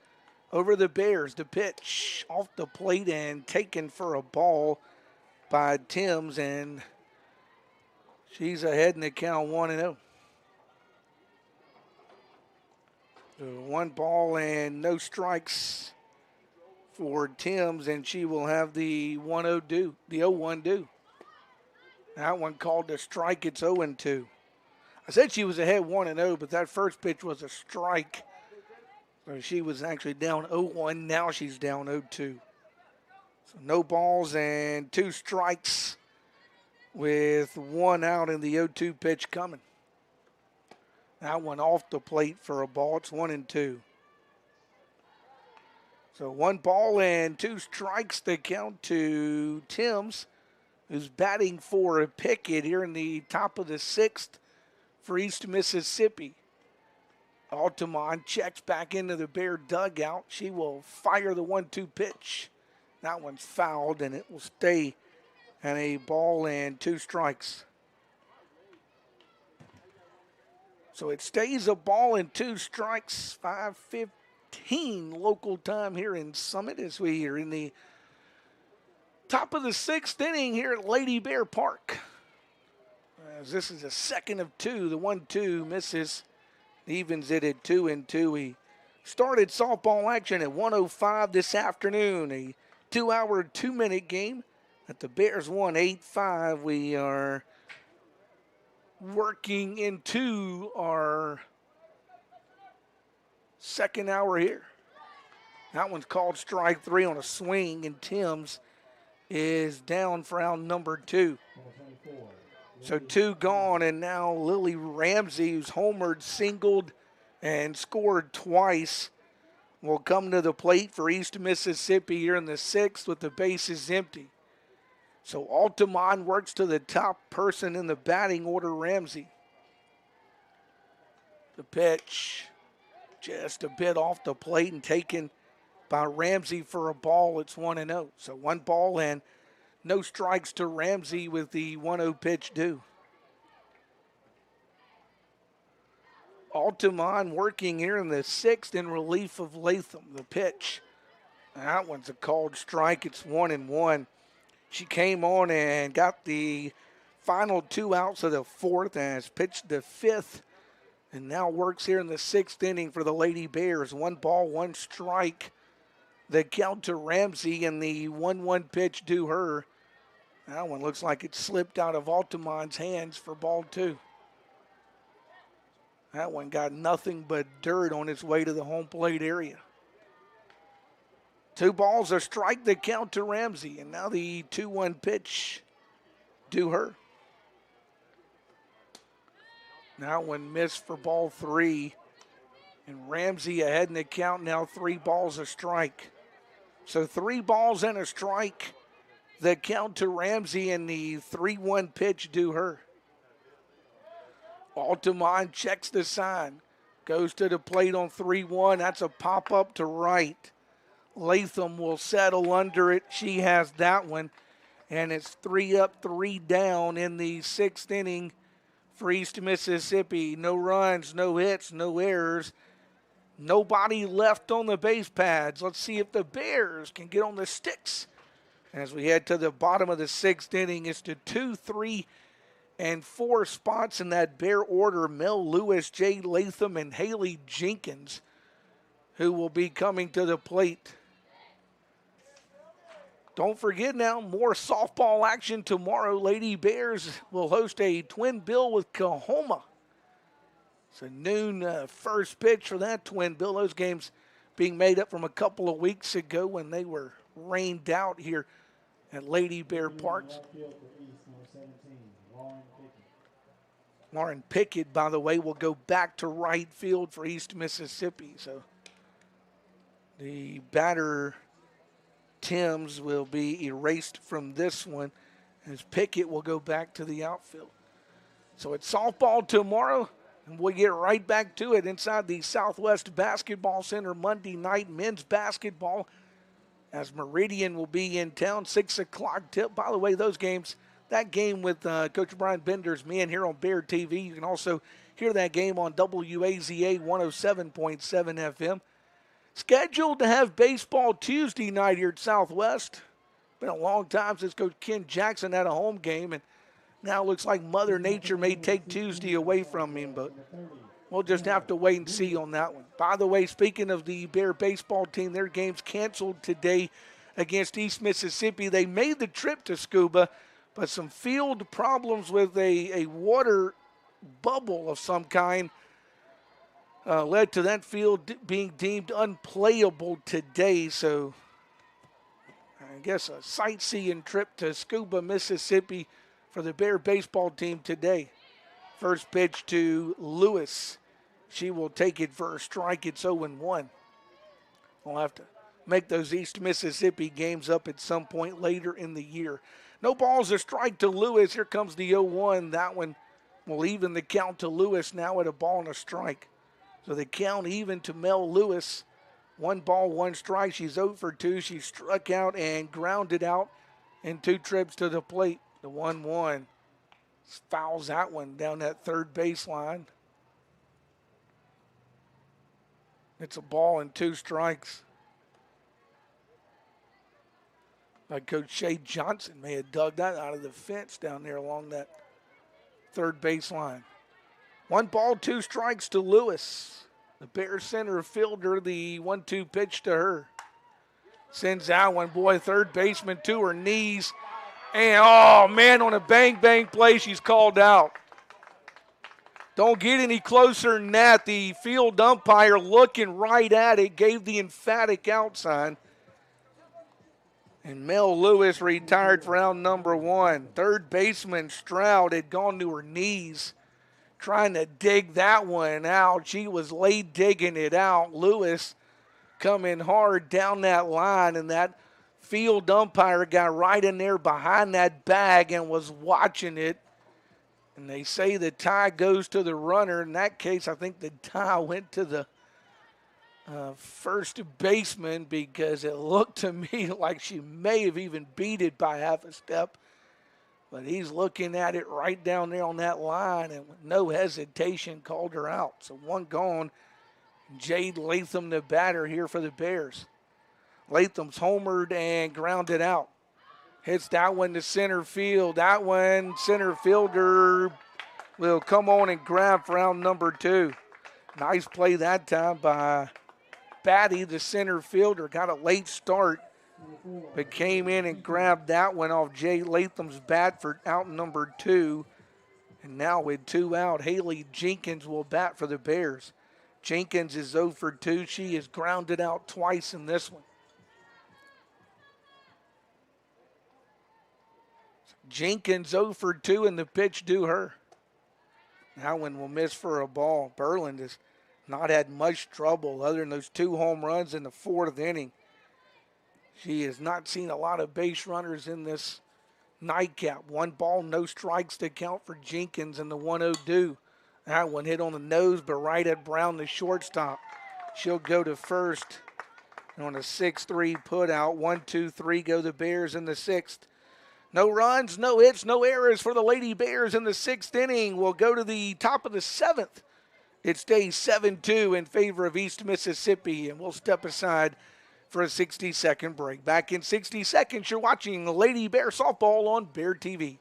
A: over the Bears. The pitch off the plate and taken for a ball by Timms, and she's ahead in the count 1-0. So 1 ball and no strikes for Timms, and she will have the 1-0 due, the 0-1 due. That one called a strike. It's 0-2. I said she was ahead 1-0, but that first pitch was a strike. So she was actually down 0-1. Now she's down 0-2. So no balls and 2 strikes with 1 out in the 0-2 pitch coming. That one off the plate for a ball. It's 1-2. So 1 ball and 2 strikes to count to Timms, who's batting for Pickett here in the top of the 6th for East Mississippi. Altamont checks back into the Bear dugout. She will fire the 1-2 pitch. That one's fouled, and it will stay at a ball and 2 strikes. So it stays a ball and 2 strikes, 5:15 local time here in Summit as we are in the top of the 6th inning here at Lady Bear Park. As this is a second of 2, the 1-2 misses, evens it at 2-2. We started softball action at 1:05 this afternoon, a 2-hour, 2-minute game that the Bears won 8-5. We are working into our second hour here. That one's called strike 3 on a swing, and Timms is down for out number 2. So 2 gone, and now Lily Ramsey, who's homered, singled, and scored twice, will come to the plate for East Mississippi here in the 6th with the bases empty. So Altamont works to the top person in the batting order, Ramsey. The pitch just a bit off the plate and taken by Ramsey for a ball. It's 1-0. So 1 ball and no strikes to Ramsey with the 1-0 pitch due. Altamont working here in the 6th in relief of Latham. The pitch. That one's a called strike. It's 1-1. She came on and got the final 2 outs of the 4th and has pitched the 5th and now works here in the 6th inning for the Lady Bears. 1 ball, 1 strike. The count to Ramsey and the 1-1 pitch due her. That one looks like it slipped out of Altamont's hands for ball 2. That one got nothing but dirt on its way to the home plate area. 2 balls, a strike, the count to Ramsey, and now the 2-1 pitch due her. Now one missed for ball 3, and Ramsey ahead in the count, now 3 balls, a strike. So 3 balls and a strike, the count to Ramsey, and the 3-1 pitch due her. Altamont checks the sign, goes to the plate on 3-1. That's a pop-up to right. Latham will settle under it. She has that one, and it's 3 up, 3 down in the 6th inning for East Mississippi. No runs, no hits, no errors. Nobody left on the base pads. Let's see if the Bears can get on the sticks. As we head to the bottom of the 6th inning, it's the 2, 3, and 4 spots in that Bear order. Mel Lewis, Jay Latham, and Haley Jenkins, who will be coming to the plate. Don't forget now, more softball action tomorrow. Lady Bears will host a twin bill with Coahoma. It's a noon first pitch for that twin bill. Those games being made up from a couple of weeks ago when they were rained out here at Lady Bear Park. Lauren Pickett, by the way, will go back to right field for East Mississippi. So the batter, Timms, will be erased from this one as Pickett will go back to the outfield. So it's softball tomorrow, and we'll get right back to it inside the Southwest Basketball Center Monday night men's basketball as Meridian will be in town, 6 o'clock tip. By the way, those games, that game with Coach Brian Bender's men here on Bear TV. You can also hear that game on WAZA 107.7 FM. Scheduled to have baseball Tuesday night here at Southwest. Been a long time since Coach Ken Jackson had a home game, and now it looks like Mother Nature may take Tuesday away from him, but we'll just have to wait and see on that one. By the way, speaking of the Bear baseball team, their game's canceled today against East Mississippi. They made the trip to Scuba, but some field problems with a water bubble of some kind led to that field being deemed unplayable today. So I guess a sightseeing trip to Scuba, Mississippi for the Bear baseball team today. First pitch to Lewis. She will take it for a strike. It's 0-1. We'll have to make those East Mississippi games up at some point later in the year. No balls, a strike to Lewis. Here comes the 0-1. That one will even the count to Lewis now at a ball and a strike. So the count even to Mel Lewis. 1 ball, 1 strike. She's 0 for 2. She struck out and grounded out in 2 trips to the plate. The 1-1 fouls that one down that third baseline. It's a ball and 2 strikes. Like Coach Shay Johnson may have dug that out of the fence down there along that third baseline. 1 ball, 2 strikes to Lewis. The Bear center fielder, the 1-2 pitch to her. Sends that one, boy, third baseman to her knees. And, oh, man, on a bang-bang play, she's called out. Don't get any closer than that. The field umpire looking right at it, gave the emphatic out sign. And Mel Lewis retired for round number 1. Third baseman Stroud had gone to her knees, trying to dig that one out. She was late digging it out. Lewis coming hard down that line, and that field umpire got right in there behind that bag and was watching it. And they say the tie goes to the runner. In that case, I think the tie went to the first baseman, because it looked to me like she may have even beat it by half a step. But he's looking at it right down there on that line, and with no hesitation called her out. So 1 gone. Jade Latham, the batter here for the Bears. Latham's homered and grounded out. Hits that one to center field. That one, center fielder will come on and grab for round number 2. Nice play that time by Batty, the center fielder. Got a late start, but came in and grabbed that one off Jay Latham's bat for out number 2. And now with 2 out, Haley Jenkins will bat for the Bears. Jenkins is 0 for 2. She is grounded out twice in this one. Jenkins 0 for 2, and the pitch due her. That one will miss for a ball. Berland has not had much trouble other than those 2 home runs in the 4th inning. She has not seen a lot of base runners in this nightcap. 1 ball, no strikes to count for Jenkins, and the 1-0 due. That one hit on the nose, but right at Brown, the shortstop. She'll go to first on a 6-3 put out. 1-2-3 go the Bears in the 6th. No runs, no hits, no errors for the Lady Bears in the 6th inning. We'll go to the top of the 7th. It stays 7-2 in favor of East Mississippi, and we'll step aside for a 60-second break. Back in 60 seconds, you're watching Lady Bear Softball on Bear TV.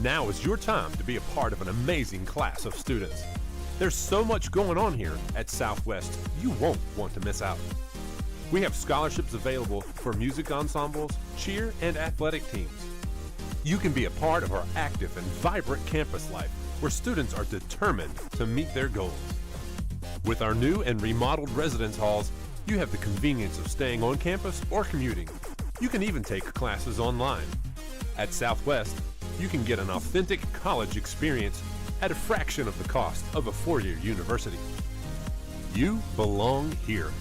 B: Now is your time to be a part of an amazing class of students. There's so much going on here at Southwest, you won't want to miss out. We have scholarships available for music ensembles, cheer, and athletic teams. You can be a part of our active and vibrant campus life, where students are determined to meet their goals. With our new and remodeled residence halls, you have the convenience of staying on campus or commuting. You can even take classes online. At Southwest, you can get an authentic college experience at a fraction of the cost of a four-year university. You belong here.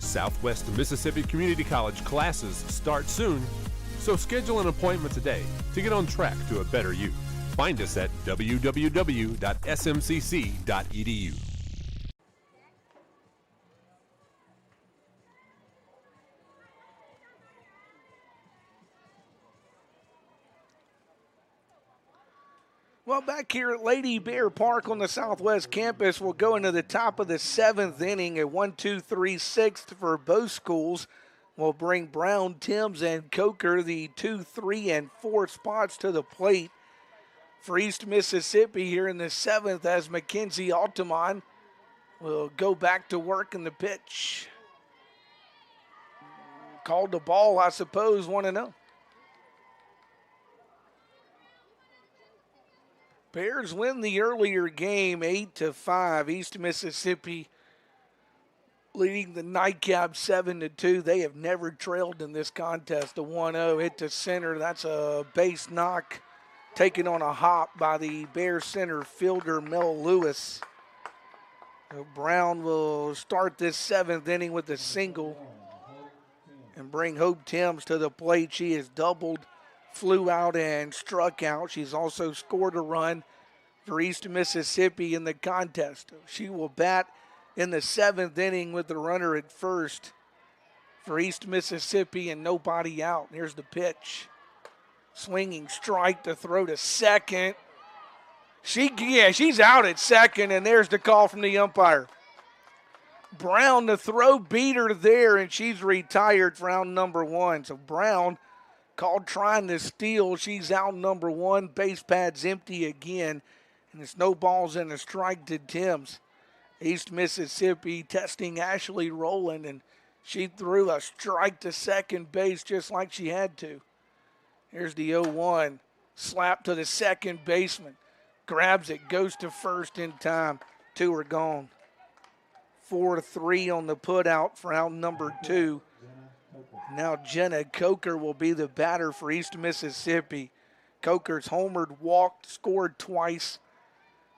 B: Southwest Mississippi Community College classes start soon, so schedule an appointment today to get on track to a better you. Find us at www.smcc.edu.
A: Well, back here at Lady Bear Park on the Southwest campus, we'll go into the top of the 7th inning at 1, 2, 3, 6 for both schools. We'll bring Brown, Timms, and Coker, the 2, 3, and 4 spots to the plate for East Mississippi here in the 7th as Mackenzie Altamont will go back to work in the pitch. Called the ball, I suppose, 1-0. Bears win the earlier game 8-5. East Mississippi leading the nightcap 7-2. They have never trailed in this contest. A 1-0 hit to center. That's a base knock taken on a hop by the Bears center fielder Mel Lewis. So Brown will start this 7th inning with a single and bring Hope Timms to the plate. She has doubled, flew out, and struck out. She's also scored a run for East Mississippi in the contest. She will bat in the 7th inning with the runner at first for East Mississippi and nobody out. Here's the pitch. Swinging strike to throw to second. She's out at second, and there's the call from the umpire. Brown, the throw beat her there, and she's retired for out number 1. So Brown called trying to steal. She's out number 1. Base pad's empty again, and it's no balls and a strike to Timms. East Mississippi testing Ashley Rowland, and she threw a strike to second base just like she had to. Here's the 0-1. Slap to the second baseman. Grabs it, goes to first in time. 2 are gone. 4-3 on the putout for out number 2. Now Jenna Coker will be the batter for East Mississippi. Coker's homered, walked, scored twice,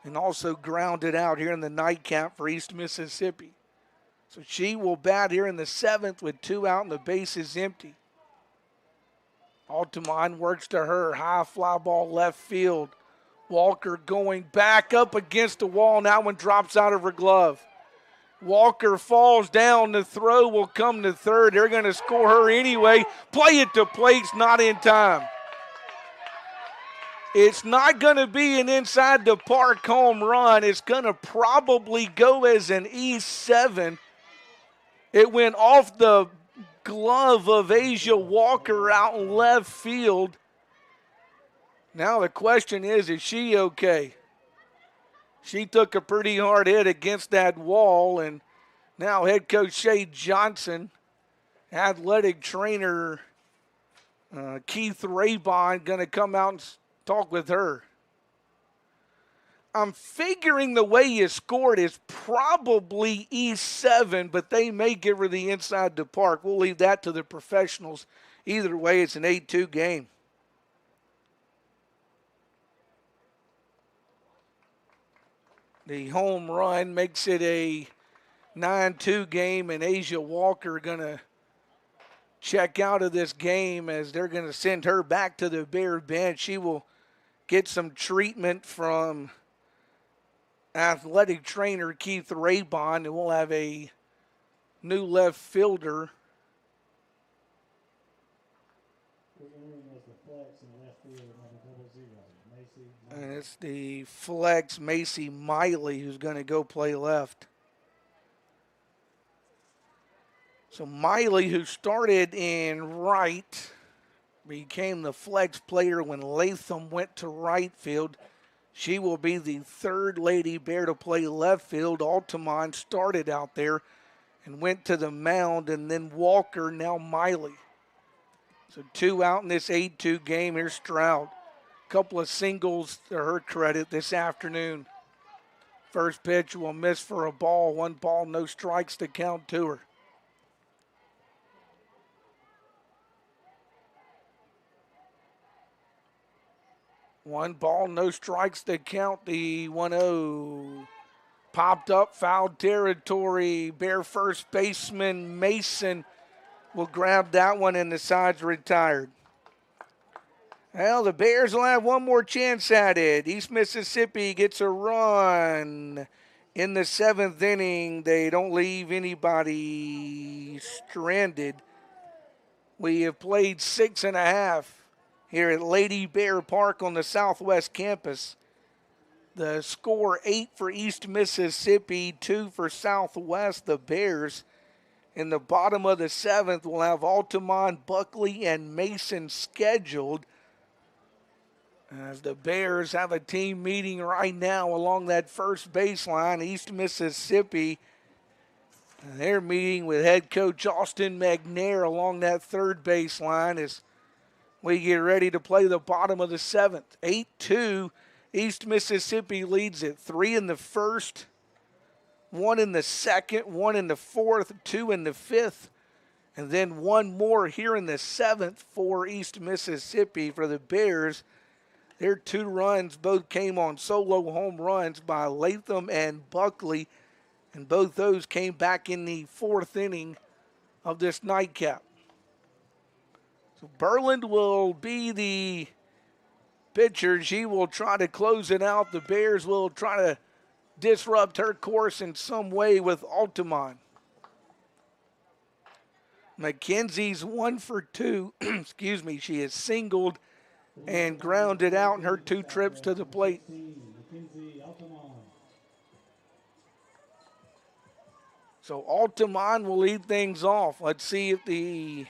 A: and also grounded out here in the nightcap for East Mississippi. So she will bat here in the 7th with 2 out and the base is empty. Altamont works to her, high fly ball left field. Walker going back up against the wall, and that one drops out of her glove. Walker falls down. The throw will come to third. They're going to score her anyway. Play it to plate's not in time. It's not going to be an inside the park home run. It's going to probably go as an E7. It went off the glove of Asia Walker out in left field. Now the question is she okay? She took a pretty hard hit against that wall, and now head coach Shay Johnson, athletic trainer Keith Raybon going to come out and talk with her. I'm figuring the way you scored is probably E7, but they may give her the inside the park. We'll leave that to the professionals. Either way, it's an 8-2 game. The home run makes it a 9-2 game, and Asia Walker going to check out of this game as they're going to send her back to the Bear bench. She will get some treatment from athletic trainer Keith Raybon, and we'll have a new left fielder. And it's the flex, Macy Miley, who's going to go play left. So Miley, who started in right, became the flex player when Latham went to right field. She will be the third Lady Bear to play left field. Altamont started out there and went to the mound, and then Walker, now Miley. So 2 out in this 8-2 game. Here's Stroud. Couple of singles to her credit this afternoon. First pitch will miss for a ball. 1 ball, no strikes to count to her. One ball, no strikes to count. The 1-0 popped up, foul territory. Bear first baseman Mason will grab that one, and the side's retired. Well, the Bears will have one more chance at it. East Mississippi gets a run in the 7th inning. They don't leave anybody stranded. We have played 6.5 here at Lady Bear Park on the Southwest campus. The score 8 for East Mississippi, 2 for Southwest, the Bears. In the bottom of the 7th, we'll have Altamont, Buckley, and Mason scheduled, as the Bears have a team meeting right now along that first baseline. East Mississippi, they're meeting with head coach Austin McNair along that third baseline as we get ready to play the bottom of the 7th. 8-2, East Mississippi leads it. 3 in the first, 1 in the second, 1 in the fourth, 2 in the fifth, and then 1 more here in the 7th for East Mississippi. For the Bears, their 2 runs both came on solo home runs by Latham and Buckley, and both those came back in the 4th inning of this nightcap. So Berland will be the pitcher. She will try to close it out. The Bears will try to disrupt her course in some way with Altamont. McKenzie's 1 for 2. Excuse me. She has singled and grounded out in her 2 trips to the plate. So Altamont will lead things off. Let's see if the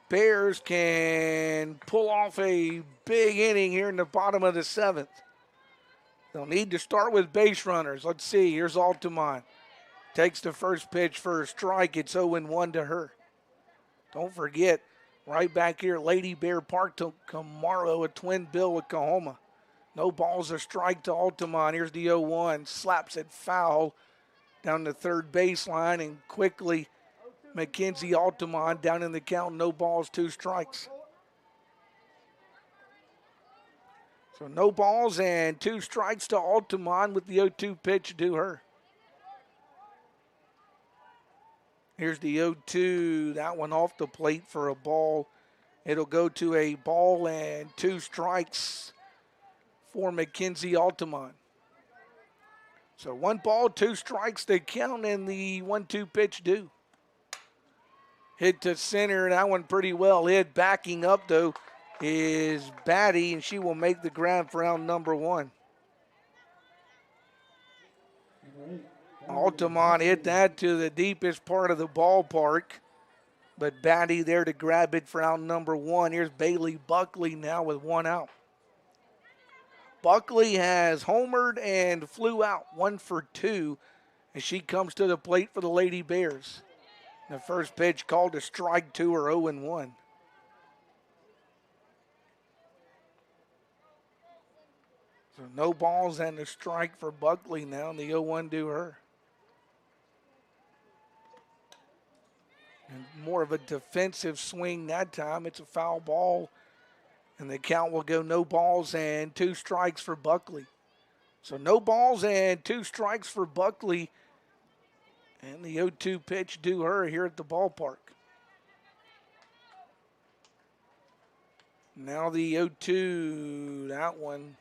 A: Bears can pull off a big inning here in the bottom of the 7th. They'll need to start with base runners. Let's see. Here's Altamont. Takes the first pitch for a strike. It's 0-1 to her. Don't forget, right back here at Lady Bear Park tomorrow, a twin bill with Coahoma. No balls, a strike to Altamont. Here's the 0-1. Slaps it foul down the third baseline, and quickly Mackenzie Altamont down in the count. No balls, 2 strikes. So no balls and 2 strikes to Altamont with the 0-2 pitch to her. Here's the 0-2. That one off the plate for a ball. It'll go to a ball and 2 strikes for Mackenzie Altamont. So 1 ball, 2 strikes to count, and the 1-2 pitch due. Hit to center, that one pretty well hit. Backing up, though, is Batty, and she will make the ground for round number 1. Altamont hit that to the deepest part of the ballpark, but Batty there to grab it for out number 1. Here's Bailey Buckley now with 1 out. Buckley has homered and flew out 1 for 2 as she comes to the plate for the Lady Bears. The first pitch called a strike to her, 0-1. So no balls and a strike for Buckley now, and the 0-1 to her. And more of a defensive swing that time. It's a foul ball, and the count will go no balls and 2 strikes for Buckley. So no balls and 2 strikes for Buckley, and the 0-2 pitch due her here at the ballpark. Now the 0-2, that one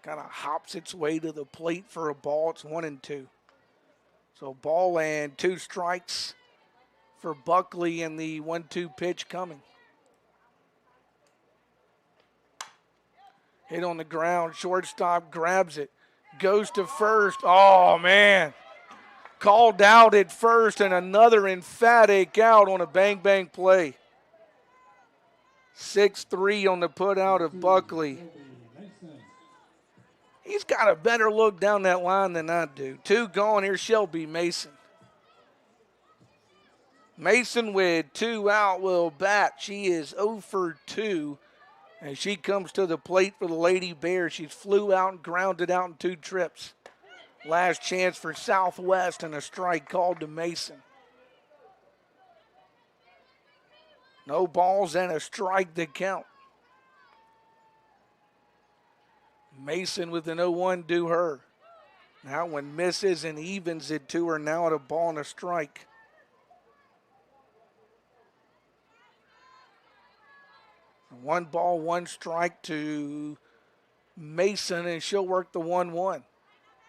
A: kind of hops its way to the plate for a ball. It's 1-2. So ball and 2 strikes for Buckley, and the 1-2 pitch coming. Hit on the ground, shortstop grabs it, goes to first. Oh, man. Called out at first, and another emphatic out on a bang-bang play. 6-3 on the put out of Buckley. He's got a better look down that line than I do. 2 gone. Here's Shelby Mason. Mason with 2 out will bat. She is 0 for 2 as she comes to the plate for the Lady Bears. She flew out and grounded out in 2 trips. Last chance for Southwest, and a strike called to Mason. No balls and a strike to count. Mason with an 0-1 due her. That one misses and evens it to her now at a ball and a strike. One ball, 1 strike to Mason, and she'll work the 1-1.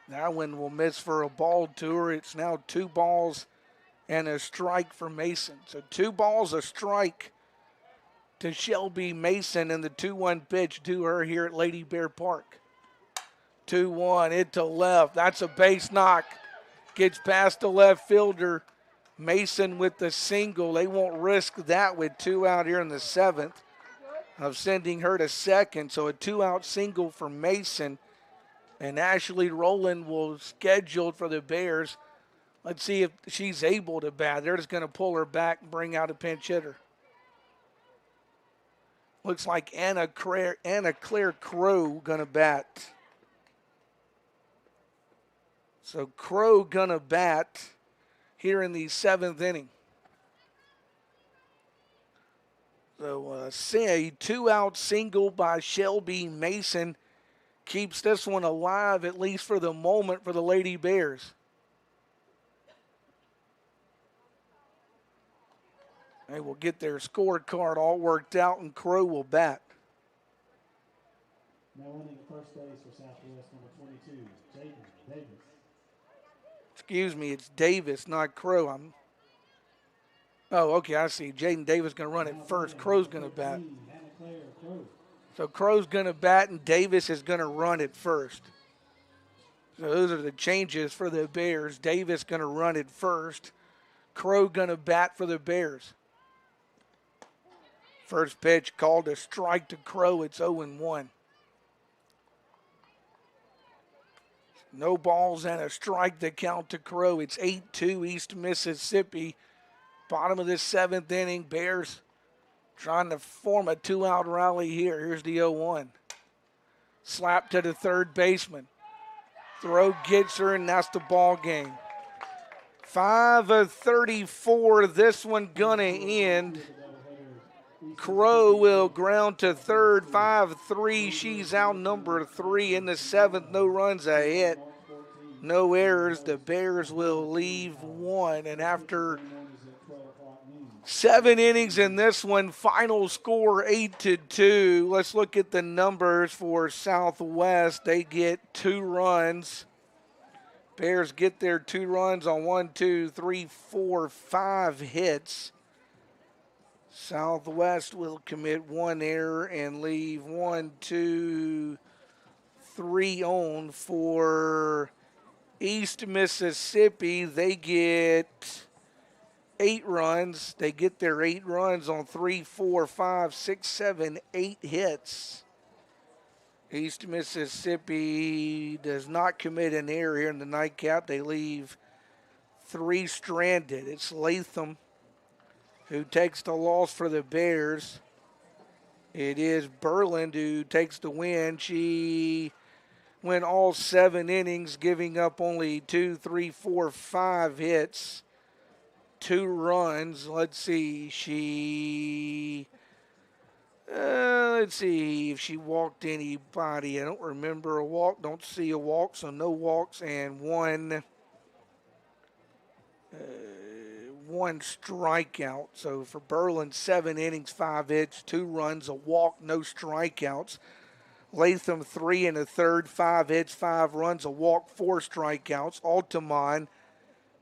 A: That one will miss for a ball to her. It's now 2 balls and a strike for Mason. So 2 balls, a strike to Shelby Mason, and the 2-1 pitch to her here at Lady Bear Park. 2-1, it to left. That's a base knock. Gets past the left fielder. Mason with the single. They won't risk that with 2 out here in the 7th of sending her to second. So a 2-out single for Mason. And Ashley Rowland will schedule for the Bears. Let's see if she's able to bat. They're just going to pull her back and bring out a pinch hitter. Looks like Anna Claire Crow going to bat. So Crow going to bat here in the 7th inning. So a 2-out single by Shelby Mason keeps this one alive, at least for the moment, for the Lady Bears. They will get their scorecard all worked out, and Crow will bat.
C: Now running first base for Southwest, number 22, Jaden Davis.
A: Excuse me, it's Davis, not Crow. Oh, okay, I see. Jaden Davis going to run it first. Crow's going to bat. So Crow's going to bat, and Davis is going to run it first. So those are the changes for the Bears. Davis going to run it first. Crow going to bat for the Bears. First pitch called a strike to Crow. It's 0-1. No balls and a strike to count to Crow. It's 8-2 East Mississippi. Bottom of this 7th inning. Bears trying to form a 2-out rally here. Here's the 0-1. Slap to the third baseman. Throw gets her, and that's the ball game. 5 of 34. This one gonna end. Crow will ground to third. 5-3. She's out number 3 in the 7th. No runs a hit. No errors. The Bears will leave 1. And after 7 innings in this one, final score 8-2. Let's look at the numbers for Southwest. They get 2 runs. Bears get their 2 runs on 1, 2, 3, 4, 5 hits. Southwest will commit 1 error and leave 1, 2, 3 on. For East Mississippi, they get 8 runs. They get their 8 runs on 3, 4, 5, 6, 7, 8 hits. East Mississippi does not commit an error here in the nightcap. They leave 3 stranded. It's Latham who takes the loss for the Bears. It is Berland who takes the win. She went all 7 innings, giving up only 2, 3, 4, 5 hits, 2 runs. Let's see, let's see if she walked anybody. I don't remember a walk. Don't see a walk, so no walks, and one strikeout. So for Berland, 7 innings, 5 hits, 2 runs, a walk, no strikeouts. Latham, 3 1/3, 5 hits, 5 runs, a walk, 4 strikeouts. Altamont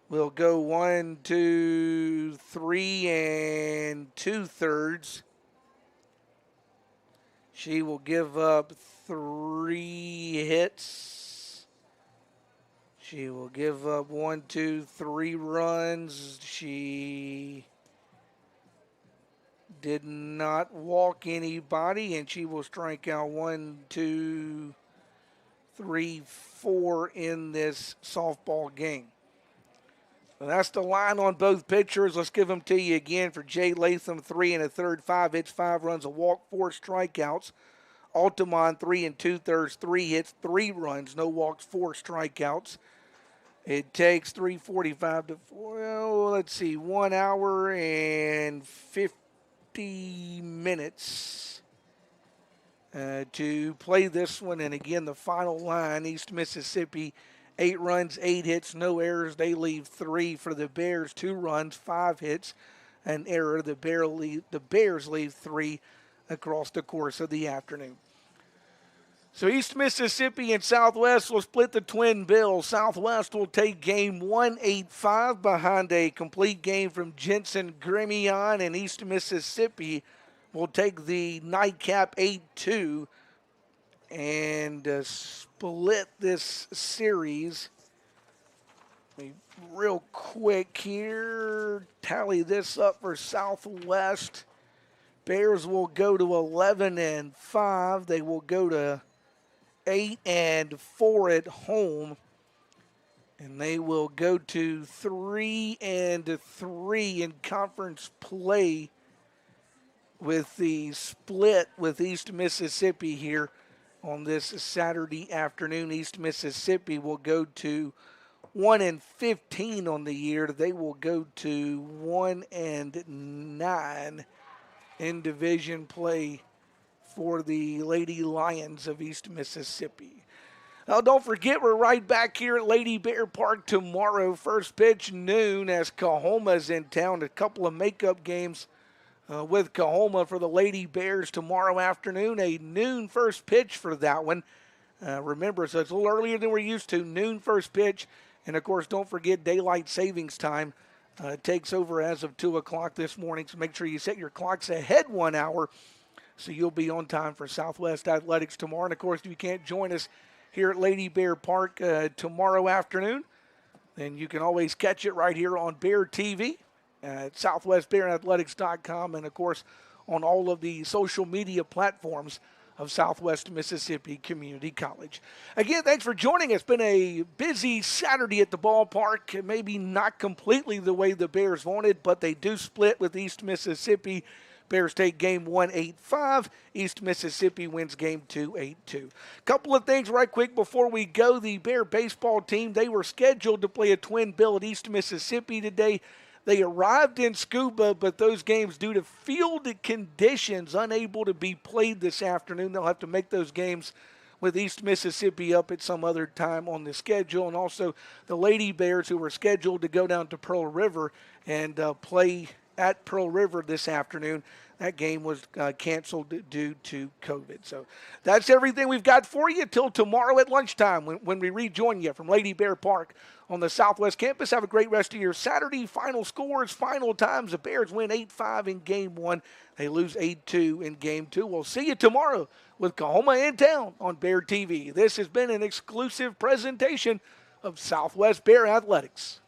A: will go 1, 2, 3 2/3. She will give up 3 hits. She will give up 1, 2, 3 runs. She did not walk anybody, and she will strike out 1, 2, 3, 4 in this softball game. So that's the line on both pitchers. Let's give them to you again. For Jay Latham, 3 1/3, 5 hits, 5 runs, a walk, 4 strikeouts. Altamont, 3 2/3, 3 hits, 3 runs, no walks, 4 strikeouts. It takes 3:45 to 4. Well, let's see, 1 hour and 50 minutes to play this one. And again, the final line: East Mississippi, 8 runs, 8 hits, no errors. They leave 3 for the Bears. 2 runs, 5 hits, an error. The Bears leave 3 across the course of the afternoon. So East Mississippi and Southwest will split the twin bill. Southwest will take game 1, 8-5 behind a complete game from Jensen Grimion, and East Mississippi will take the nightcap 8-2 and split this series. Real quick here, tally this up for Southwest. Bears will go to 11-5. They will go to 8-4 at home. And they will go to 3-3 in conference play with the split with East Mississippi here on this Saturday afternoon. East Mississippi will go to 1-15 on the year. They will go to 1-9 in division play for the Lady Lions of East Mississippi. Now, don't forget, we're right back here at Lady Bear Park tomorrow. First pitch noon as Cohoma's in town. A couple of makeup games with Coahoma for the Lady Bears tomorrow afternoon. A noon first pitch for that one. Remember, so it's a little earlier than we're used to. Noon first pitch. And, of course, don't forget daylight savings time takes over as of 2 o'clock this morning. So make sure you set your clocks ahead 1 hour so you'll be on time for Southwest Athletics tomorrow. And, of course, if you can't join us here at Lady Bear Park tomorrow afternoon, then you can always catch it right here on Bear TV at southwestbearathletics.com and, of course, on all of the social media platforms of Southwest Mississippi Community College. Again, thanks for joining us. It's been a busy Saturday at the ballpark. Maybe not completely the way the Bears wanted, but they do split with East Mississippi. Bears take game 1 8-5. East Mississippi wins game 2 8-2. Couple of things right quick before we go. The Bear baseball team, they were scheduled to play a twin bill at East Mississippi today. They arrived in Scuba, but those games, due to field conditions, unable to be played this afternoon. They'll have to make those games with East Mississippi up at some other time on the schedule. And also the Lady Bears, who were scheduled to go down to Pearl River and play at Pearl River this afternoon. That game was canceled due to COVID. So that's everything we've got for you till tomorrow at lunchtime when we rejoin you from Lady Bear Park on the Southwest campus. Have a great rest of your Saturday. Final scores, final times. The Bears win 8-5 in game 1. They lose 8-2 in game 2. We'll see you tomorrow with Coahoma in town on Bear TV. This has been an exclusive presentation of Southwest Bear Athletics.